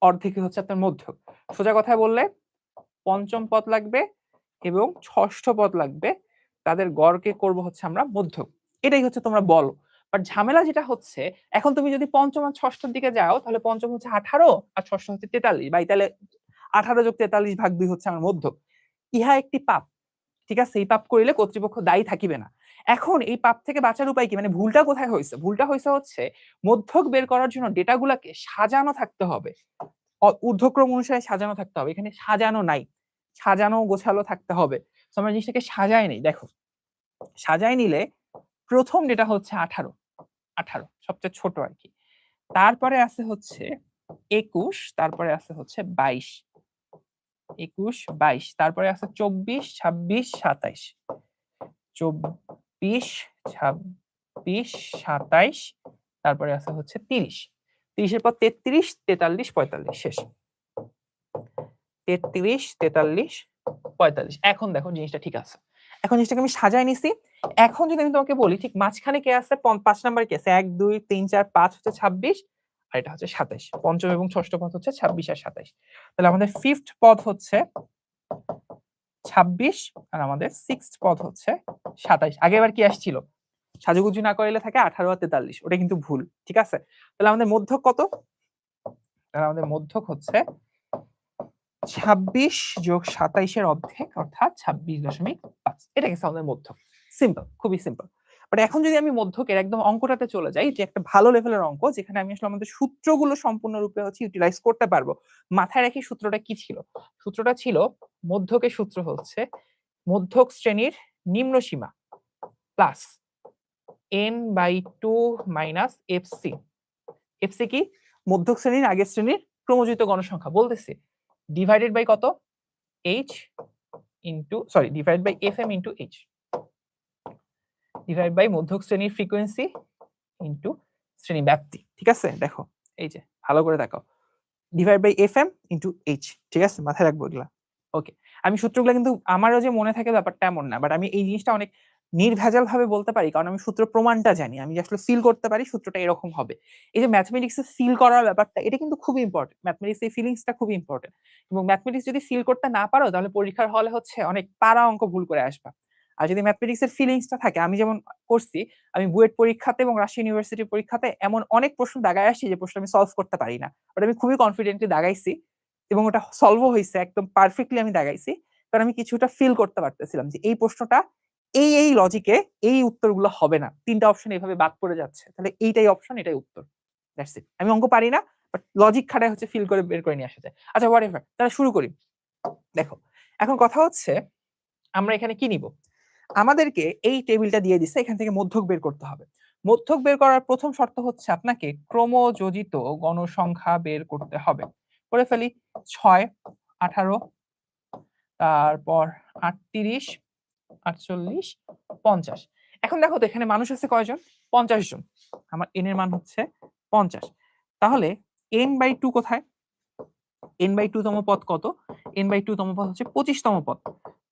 Speaker 1: অর্ধেকই হচ্ছে আপনার মধ্যক। সোজা কথায় বললে পঞ্চম পদ লাগবে এবং ষষ্ঠ পদ লাগবে, তাদের গড়কে করব হচ্ছে আমরা মধ্যক। এটাই হচ্ছে তোমরা বলো। বাট ঝামেলা যেটা হচ্ছে, এখন তুমি যদি পঞ্চম আর ষষ্ঠের দিকে যাও, তাহলে পঞ্চম হচ্ছে 18 আর ষষ্ঠ হচ্ছে 43, ভাই তাহলে 18 যোগ 43/2 হচ্ছে আমার মধ্যক। ইহা একটি পাপ। ঠিক আছে, এই পাপ করিলে কর্তৃপক্ষ দায়ী থাকিবে না। এখন এই পাপ থেকে বাঁচার উপায় কি, মানে ভুলটা কোথায় হয়েছে? ভুলটা হয়েছে হচ্ছে মধ্যক বের করার জন্য ডেটাগুলোকে সাজানো থাকতে হবে, ঊর্ধ্বক্রম অনুসারে সাজানো থাকতে হবে। এখানে সাজানো নাই, সাজানো গোছালো থাকতে হবে। তো আমরা জিনিসটাকে সাজাই নেই। দেখো সাজাই নিলে প্রথম ডেটা হচ্ছে 18 সবচেয়ে ছোট আর কি, তারপরে আছে হচ্ছে 21, তারপরে আছে হচ্ছে 22, 21 22, তারপরে আছে 24 26 27, 24 26 27, তারপরে আছে হচ্ছে 30, 30 এর পর 33 43 45, শেষ। 33 43 45। এখন দেখো জিনিসটা ঠিক আছে, এখন জিনিসটাকে আমি সাজাই নিছি। এখন যদি আমি তোমাকে বলি ঠিক মাঝখানে কে আছে, 5 নাম্বার কে আছে, 1 2 3 4 5 হচ্ছে 26, আর এটা হচ্ছে 27। পঞ্চম এবং ষষ্ঠ পদ হচ্ছে 26 আর 27। তাহলে আমাদের ফিফথ পদ হচ্ছে 26 আর আমাদের সিক্সথ পদ হচ্ছে 27। আগেবার কি আসছিল, সাজুগুজু না করিলে থাকে 18 আর 43, ওটা কিন্তু ভুল। ঠিক আছে, তাহলে আমাদের মধ্যক কত? তাহলে আমাদের মধ্যক হচ্ছে 26 যোগ 27 এর অর্ধেক, অর্থাৎ 26.5। এটা গেছে আমাদের মধ্যক। সিম্পল, খুবই সিম্পল। বাট এখন যদি আমি মধ্যকের একদম অঙ্কটাতে চলে যাই, যে একটা ভালো লেভেলের অঙ্ক, যেখানে আমি আসলে আমাদের সূত্রগুলো সম্পূর্ণরূপে হচ্ছে ইউটিলাইজ করতে পারবো। মাথায় রেখে সূত্রটা কি ছিল? সূত্রটা ছিল, মধ্যকের সূত্র হচ্ছে মধ্যক শ্রেণীর নিম্ন সীমা plus n/2 minus fc। fc কি? মধ্যক শ্রেণীর আগের শ্রেণীর ক্রমযুক্ত গণসংখ্যা বলতেছে, ডিভাইডেড বাই কত, h into, sorry, divide by fm into h। Divide by মধ্যক শ্রেণীর ফ্রিকোয়েন্সি ইনটু শ্রেণী ব্যাপ্তি। ঠিক আছে, দেখো এই যে ভালো করে দেখো, divide by FM into H। ঠিক আছে, মাথায় রাখবো এগুলা। ওকে, আমি সূত্রগুলো কিন্তু আমারও যে মনে থাকে ব্যাপারটা এমন না, বাট আমি এই জিনিসটা অনেক নির্ভেজাল ভাবে বলতে পারি, কারণ আমি সূত্র প্রমাণটা জানি, আমি আসলে ফিল করতে পারি সূত্রটা এরকম হবে। এই যে ম্যাথমেটিক্সে ফিল করার ব্যাপারটা, এটা কিন্তু খুবই ইম্পর্টেন্ট। ম্যাথমেটিক্স এই ফিলিংসটা খুবই ইম্পর্টেন্ট, এবং ম্যাথমেটিক্স যদি ফিল করতে না পারো তাহলে পরীক্ষার হলে হচ্ছে অনেক পারা অঙ্ক ভুল করে আসবা। আর যদি ম্যাথমেটিক্সের ফিলিংসটা থাকে, আমি যেমন করছি, আমি বুয়েট পরীক্ষাতে এবং রাজশাহী ইউনিভার্সিটির পরীক্ষাতে এমন অনেক প্রশ্ন দাগায় আসছি যে প্রশ্ন আমি সলভ করতে পারি না, বাট আমি খুবই কনফিডেন্টলি দাগাইছি এবং ওটা সলভও হয়েছে, একদম পারফেক্টলি আমি দাগাইছি, কারণ আমি কিছুটা ফিল করতে পারতেছিলাম যে এই প্রশ্নটা এই লজিকে এই উত্তরগুলো হবে না, তিনটা অপশন এইভাবে বাদ পড়ে যাচ্ছে, তাহলে এইটাই অপশন, এটাই উত্তর। That's it. আমি অঙ্ক পারি না, বাট লজিক খাটায় হচ্ছে ফিল করে বের করে নিয়ে আসা যায়। আচ্ছা, হোয়াটএভার, তাহলে শুরু করি। দেখো, এখন কথা হচ্ছে আমরা এখানে কি নিব, আমাদেরকে এই টেবিলটা দিয়ে দিচ্ছে, এখান থেকে মধ্যক বের করতে হবে। মধ্যক বের করার প্রথম শর্ত হচ্ছে আপনাকে ক্রমযোজিত গণসংখ্যা বের করতে হবে। করে ফেলি, 6, 18, তারপর 38, 48, 50। এখন দেখো তো এখানে মানুষ আছে কয়জন, 50 জন। আমার n এর মান হচ্ছে 50, তাহলে n/2 কোথায়, n/2 তম পদ কত, n/2 তম পদ হচ্ছে 25 তম পদ।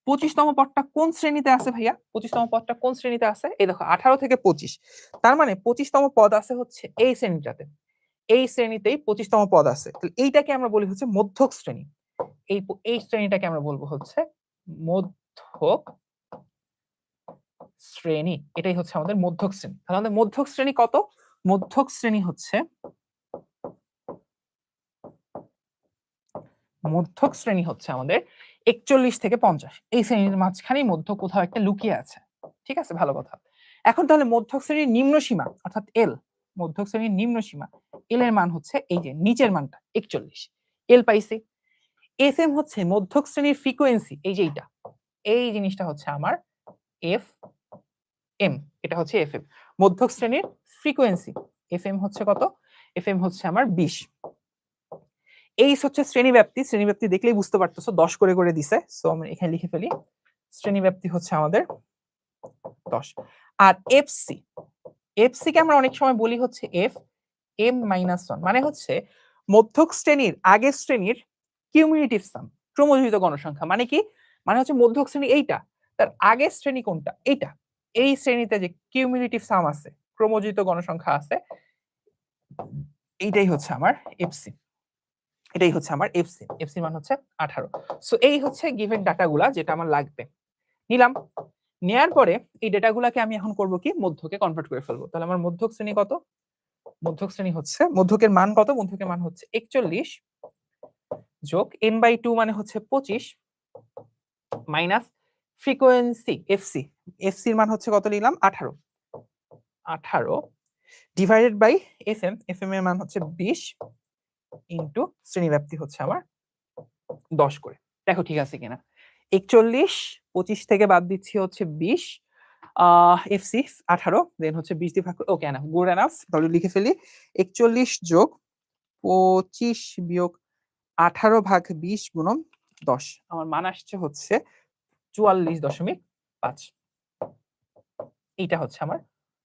Speaker 1: 25 তম পদটা কোন শ্রেণীতে আছে ভাইয়া, 25 তম পদটা কোন শ্রেণীতে আছে, এই দেখো 18 থেকে 25, তার মানে 25 তম পদ আছে হচ্ছে এই শ্রেণীটাতে, এই শ্রেণীতেই 25 তম পদ আছে। তাহলে এইটাকে আমরা বলি হচ্ছে মধ্যক শ্রেণী, এই শ্রেণীটাকে আমরা বলবো হচ্ছে মধ্যক শ্রেণী, এটাই হচ্ছে আমাদের মধ্যক শ্রেণী। তাহলে আমাদের মধ্যক শ্রেণী কত, মধ্যক শ্রেণী হচ্ছে, মধ্যক শ্রেণী হচ্ছে আমাদের 41 থেকে 50, এই শ্রেণীর মাঝখানেই মধ্য কোথাও একটা লুকিয়ে আছে। ঠিক আছে, ভালো কথা। এখন তাহলে মধ্যক শ্রেণীর নিম্ন সীমা অর্থাৎ এল, মধ্যক শ্রেণীর নিম্ন সীমা এল এর মান হচ্ছে এই যে নিচের মানটা 41, এল পাইছি। FM হচ্ছে মধ্যক শ্রেণীর ফ্রিকোয়েন্সি, এই যে এইটা, এই জিনিসটা হচ্ছে আমার এফ এম, এটা হচ্ছে FM মধ্যক শ্রেণীর ফ্রিকোয়েন্সি। FM হচ্ছে কত, FM হচ্ছে আমার 20। এই হচ্ছে শ্রেণীব্যাপ্তি, শ্রেণীব্যাপ্তি দেখলেই বুঝতে পারতেছো 10 করে করে দিছে, সো আমি এখানে লিখে ফেলি, শ্রেণীব্যাপ্তি হচ্ছে আমাদের 10। আর এফসি, এফসি কে আমরা অনেক সময় বলি হচ্ছে FM-1, মানে হচ্ছে মধ্যক শ্রেণীর আগের শ্রেণীর কিউমুলেটিভ সাম, ক্রমযোজিত গণসংখ্যা। মানে কি, মানে হচ্ছে মধ্যক শ্রেণী এইটা, তার আগের শ্রেণী কোনটা, এইটা, এই শ্রেণীতে যে কিউমুলেটিভ সাম আছে, ক্রমযোজিত গণসংখ্যা আছে, এইটাই হচ্ছে আমার এফসি, এটাই হচ্ছে আমার এফসি। এফসি মান হচ্ছে 18। সো এই হচ্ছে গিভেন ডাটাগুলা যেটা আমার লাগবে, নিলাম। নেয়ার পরে এই ডেটাগুলাকে আমি এখন করব কি, মধ্যকে কনভার্ট করে ফেলবো। তাহলে আমার মধ্যক শ্রেণী কত, মধ্যক শ্রেণী হচ্ছে, মধ্যকের মান কত, মধ্যকের মান হচ্ছে 41 যোগ n/2 মানে হচ্ছে 25 মাইনাস ফ্রিকোয়েন্সি এফসি, এফসি এর মান হচ্ছে কত নিলাম 18 ডিভাইডেড বাই FM, FM এর মান হচ্ছে 20 ইনটু শ্রেণীব্যাপ্তি হচ্ছে আমার 10 করে। দেখো ঠিক আছে কিনা, 41, 25 থেকে বাদ দিচ্ছি হচ্ছে 20, এফসি 18, দেন হচ্ছে 20 দিয়ে ভাগ করে, ওকে এনাফ, গুড এনাফ। তাহলে লিখে ফেলি 41 যোগ 25 বিয়োগ 18 ভাগ 20 গুণন 10, আমার মান আসছে হচ্ছে 44.5। এইটা হচ্ছে আমার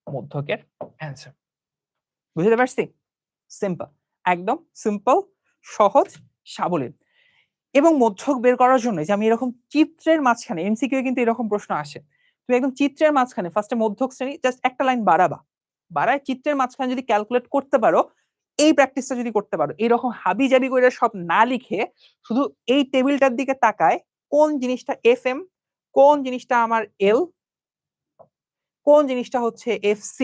Speaker 1: মধ্যকের অ্যান্সার। বুঝতে পারছি, সিম্পল, একদম সিম্পল, সহজ সাবলীল। এবং মধ্যক বের করার জন্য যে আমি এরকম চিত্রের মাঝখানে, এমসিকিউ কিন্তু এরকম প্রশ্ন আসে, তুমি একদম চিত্রের মাঝখানে ফার্স্টে মধ্যক শ্রেণী জাস্ট একটা লাইন বাড়ায় চিত্রের মাঝখানে যদি ক্যালকুলেট করতে পারো, এই প্র্যাকটিসটা যদি করতে পারো, এরকম হাবি জাবি করে সব না লিখে শুধু এই টেবিলটার দিকে তাকায়, কোন জিনিসটা FM, কোন জিনিসটা আমার L, কোন জিনিসটা হচ্ছে FC,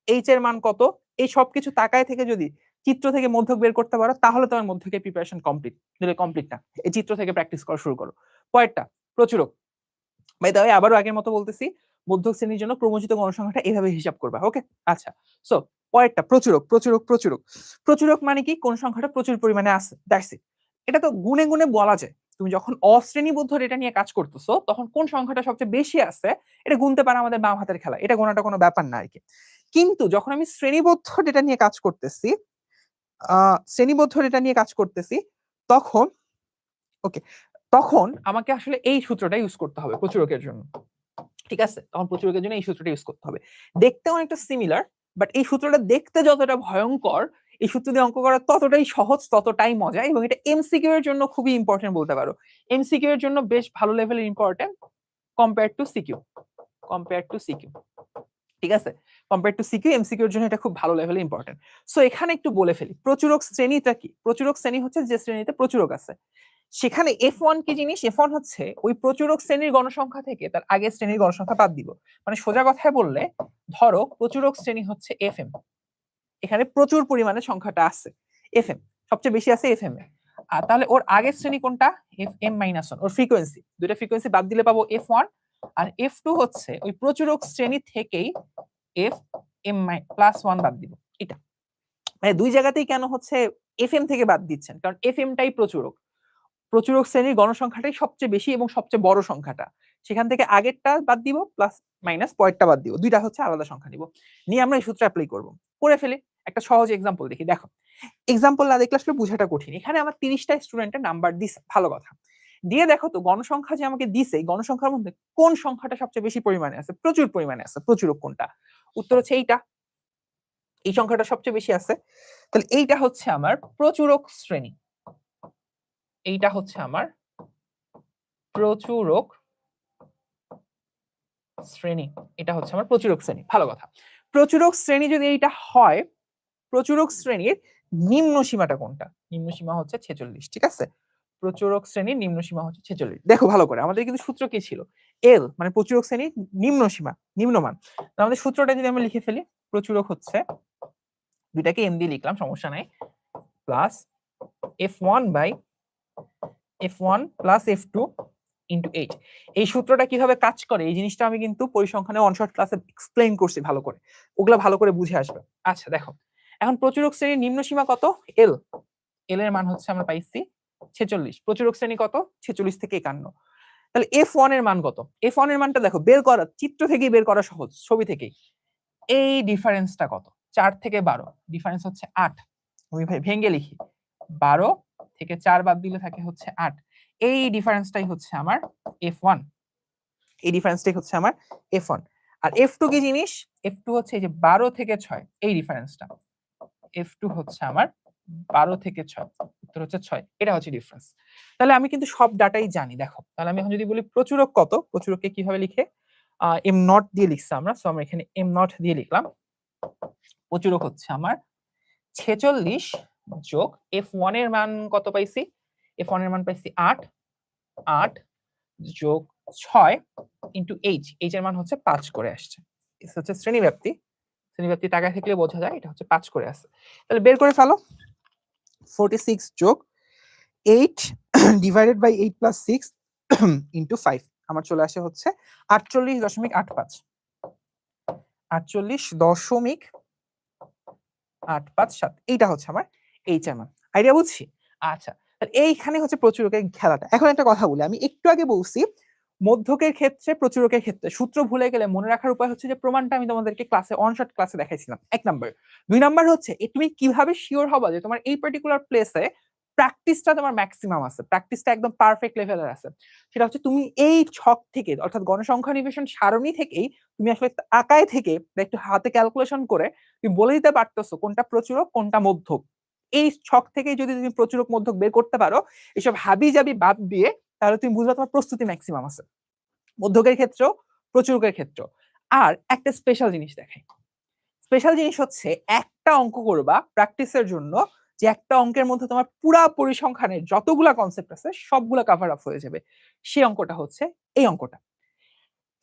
Speaker 1: H এর মান কত, এই সবকিছু তাকায় থেকে যদি চিত্র থেকে মধ্যক বের করতে পারো, তাহলে তোমার মধ্যকের প্রিপারেশন কমপ্লিট। যদি কমপ্লিট না, এই চিত্র থেকে প্র্যাকটিস করা শুরু করো। পরেরটা প্রচুরক, বাই দ্য ওয়ে আবারও আগের মতো বলতেছি, মধ্যক শ্রেণীর জন্য ক্রমযোজিত গণসংখ্যাটা এভাবে হিসাব করবা, ওকে। আচ্ছা, সো পরেরটা প্রচুরক, প্রচুরক মানে কি, কোন সংখ্যাটা প্রচুর পরিমাণে আছে, দ্যাটস ইট। এটা তো গুণে গুণে বলা যায়, তুমি যখন অশ্রেণীবদ্ধ ডেটা নিয়ে কাজ করতেছো তখন কোন সংখ্যাটা সবচেয়ে বেশি আছে এটা গুনতে পারা আমাদের বাম হাতের খেলা, এটা গোনাটা কোনো ব্যাপার না আর কি। কিন্তু যখন আমি শ্রেণীবদ্ধ ডেটা নিয়ে কাজ করতেছি, তখন ওকে, তখন আমাকে আসলে এই সূত্রটা ইউজ করতে হবে প্রচুরকের জন্য। ঠিক আছে, তখন প্রচুরকের জন্য এই সূত্রটা ইউজ করতে হবে। দেখতে অনেকটা সিমিলার, বাট এই সূত্রটা দেখতে যতটা ভয়ঙ্কর, এই সূত্র দিয়ে অঙ্ক করা ততটাই সহজ, ততটাই মজা, এবং এটা এমসিকিউ এর জন্য খুবই ইম্পর্টেন্ট বলতে পারো। এমসিকিউ এর জন্য বেশ ভালো লেভেলের ইম্পর্টেন্ট কম্পেয়ার টু সিকিউ। ঠিক আছে, কম্পেয়ার টু সিকিউ, এমসিকিউ এর জন্য এটা খুব ভালো লেভেলে ইম্পর্টেন্ট। সো এখানে একটু বলে ফেলি, প্রচুরক শ্রেণীটা কি? প্রচুরক শ্রেণী হচ্ছে যে শ্রেণীতে প্রচুরক আছে। সেখানে F1 কি জিনিস? F1 হচ্ছে ওই প্রচুরক শ্রেণীর গণসংখ্যা থেকে তার আগের শ্রেণীর গণসংখ্যা বাদ দিব। মানে সোজা কথায় বললে, ধরো প্রচুরক শ্রেণী হচ্ছে FM, এখানে প্রচুর পরিমাণে সংখ্যাটা আছে FM, সবচেয়ে বেশি আছে FM এ। আর তাহলে ওর আগের শ্রেণী কোনটা? FM-1, ওর ফ্রিকোয়েন্সি, দুইটা ফ্রিকোয়েন্সি বাদ দিলে পাবো F1, আর F2 হচ্ছে ওই প্রচুরক শ্রেণী থেকেই FM+1 বাদ দিব। এটা মানে দুই জায়গাতেই কেন হচ্ছে FM থেকে বাদ দিচ্ছেন, কারণ FM-টাই প্রচুরক, প্রচুরক শ্রেণীর গণসংখ্যাটাই সবচেয়ে বেশি এবং সবচেয়ে বড় সংখ্যাটা, সেখান থেকে আগেরটা বাদ দিব প্লাস মাইনাস পরেরটা বাদ দিব, দুইটা হচ্ছে আলাদা সংখ্যা নিব, নিয়ে আমরা এই সূত্র অ্যাপ্লাই করব। করে ফেলি, একটা সহজ এক্সাম্পল দেখি। দেখো, এক্সাম্পল না দেখলে আসলে বোঝাটা কঠিন। এখানে আমার 30টা স্টুডেন্টের নাম্বার দিছে, ভালো কথা, দিয়ে দেখো তো গণসংখ্যা যে আমাকে দিছে, এই গণসংখ্যার মধ্যে কোন সংখ্যাটা সবচেয়ে বেশি পরিমাণে আছে, প্রচুর পরিমাণে আছে, প্রচুরক কোনটা? উত্তর হচ্ছে এইটা, এই সংখ্যাটা সবচেয়ে বেশি আছে। তাহলে এইটা হচ্ছে আমার প্রচুরক শ্রেণী, এইটা হচ্ছে আমার প্রচুরক শ্রেণী, এটা হচ্ছে আমার প্রচুরক শ্রেণী। ভালো কথা, প্রচুরক শ্রেণী যদি এইটা হয়, প্রচুরক শ্রেণীর নিম্ন সীমাটা কোনটা? নিম্ন সীমা হচ্ছে 46। ঠিক আছে, প্রচুরক শ্রেণীর নিম্ন সীমা হচ্ছে 46। দেখো ভালো করে, আমাদের কিন্তু সূত্র কি ছিল? এল মানে প্রচুরক শ্রেণীর নিম্ন সীমা, নিম্নমান। আমাদের সূত্রটা যদি আমরা লিখে ফেলি, প্রচুরক হচ্ছে, দুইটাকে এম দিয়ে লিখলাম সমস্যা নাই, plus F1 by F1 plus F2 into H. এই সূত্রটা কিভাবে কাজ করে এই জিনিসটা আমি কিন্তু পরিসংখ্যানে ওয়ান শট ক্লাসে এক্সপ্লেইন করছি ভালো করে, ওগুলা ভালো করে বুঝে আসবে। আচ্ছা দেখো, এখন প্রচুরক শ্রেণীর নিম্ন সীমা কত? এল, এল এর মান হচ্ছে আমরা পাইছি 46, প্রচুরক শ্রেণী কত? 46 থেকে 51। তাহলে F1 এর মান কত? F1 এর মানটা দেখো, বের করা, চিত্র থেকেই বের করা সহজ, ছবি থেকেই। এই ডিফারেন্সটা কত? 4 থেকে 12, ডিফারেন্স হচ্ছে 8। আমি ভাই ভেঙে লিখি, 12 থেকে 4 বাদ দিলে থাকে হচ্ছে 8। এই ডিফারেন্সটাই হচ্ছে আমার F1, এই ডিফারেন্সটাই হচ্ছে আমার F1। আর F2 কি জিনিস? F2 হচ্ছে এই যে 12 থেকে 6, এই ডিফারেন্সটা। F2 হচ্ছে আমার 12 থেকে 6, উত্তর হচ্ছে 6, এটা হচ্ছে ডিফারেন্স। তাহলে আমি কিন্তু সব ডাটাই জানি। দেখো, তাহলে আমি এখন যদি বলি প্রচুরক কত, প্রচুরককে কিভাবে লিখে? এম নট দিয়ে লিখছি আমরা, সো আমরা এখানে এম নট দিয়ে লিখলাম। প্রচুরক হচ্ছে আমার 46 যোগ F1 এর মান কত পাইছি? F1 এর মান পাইছি 8, 8 যোগ 6 ইন্টু এইচ, এইচ এর মান হচ্ছে 5 করে আসছে। এটা হচ্ছে শ্রেণীব্যাপ্তি, শ্রেণীব্যাপ্তি টাকা থাকলে বোঝা যায় এটা হচ্ছে 5 করে আসছে। তাহলে বের করে ফেলো, 46 যোগ 8 ডিভাইডেড বাই 8 প্লাস 6 ইন্টু 5, আমার চলে আসে হচ্ছে 48.85, 48.857, এইটা হচ্ছে আমার এইচ এর মান। আইডিয়া বুঝছি? আচ্ছা, তাহলে এইখানে হচ্ছে প্রচুরকের খেলাটা। এখন একটা কথা বলি, আমি একটু আগে বলছি মধ্যকের ক্ষেত্রে, প্রচুরকের ক্ষেত্রে সূত্র ভুলে গেলে মনে রাখার উপায় হচ্ছে যে প্রমাণটা আমি তোমাদেরকে ক্লাসে অন শট ক্লাসে দেখাইছিলাম, 1 নাম্বার। 2 নাম্বার হচ্ছে তুমি কিভাবে শিওর হবা যে তোমার এই পার্টিকুলার প্লেসে প্র্যাকটিসটা তোমার ম্যাক্সিমাম আছে, প্র্যাকটিসটা একদম পারফেক্ট লেভেলের আছে, সেটা হচ্ছে তুমি এই ছক থেকে, অর্থাৎ গণসংখ্যা নিবেশন সারণী থেকেই তুমি আসলে আকায় থেকে একটু হাতে ক্যালকুলেশন করে তুমি বলে দিতে পারতেছো কোনটা প্রচুরক কোনটা মধ্যক। এই ছক থেকে যদি তুমি প্রচুরক মধ্যক বের করতে পারো, এসব হাবি জাবি বাদ দিয়ে, তাহলে তুমি বুঝবা তোমার প্রস্তুতি ম্যাক্সিমাম আছে, মধ্যকের ক্ষেত্রেও প্রচুরকের ক্ষেত্রেও। আর একটা স্পেশাল জিনিস দেখাই, স্পেশাল জিনিস হচ্ছে একটা অঙ্ক করবা প্র্যাকটিসের জন্য, যে একটা অঙ্কের মধ্যে তোমার পুরা পরিসংখ্যানের যতগুলা কনসেপ্ট আছে সবগুলা কভার আপ হয়ে যাবে। সেই অঙ্কটা হচ্ছে এই অঙ্কটা।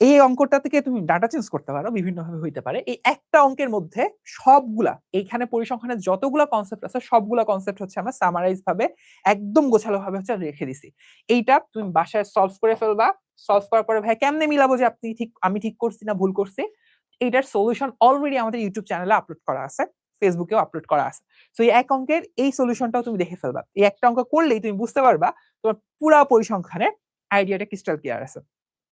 Speaker 1: এই অঙ্কটা থেকে তুমি ডাটা চেঞ্জ করতে পারো, বিভিন্ন ভাবে হইতে পারে। এই একটা অঙ্কের মধ্যে সবগুলা, এইখানে পরিসংখ্যানের যতগুলা কনসেপ্ট আছে সবগুলা কনসেপ্ট হচ্ছে আমরা সামারাইজ ভাবে একদম গোছালো ভাবে হচ্ছে রেখে দিছি। এইটা তুমি বাসায় সলভ করে ফেলবা, সলভ করার পরে ভাই কেমনে মিলাবো যে আপনি ঠিক আমি ঠিক করছি না ভুল করছি, এইটার সলিউশন অলরেডি আমাদের ইউটিউব চ্যানেলে আপলোড করা আছে, ফেসবুকেও আপলোড করা আছে। সো এই এক অঙ্কের এই সলিউশনটাও তুমি দেখে ফেলবা, এই একটা অঙ্ক করলেই তুমি বুঝতে পারবা তোমার পুরা পরিসংখ্যানের আইডিয়াটা ক্রিস্টাল ক্লিয়ার আছে।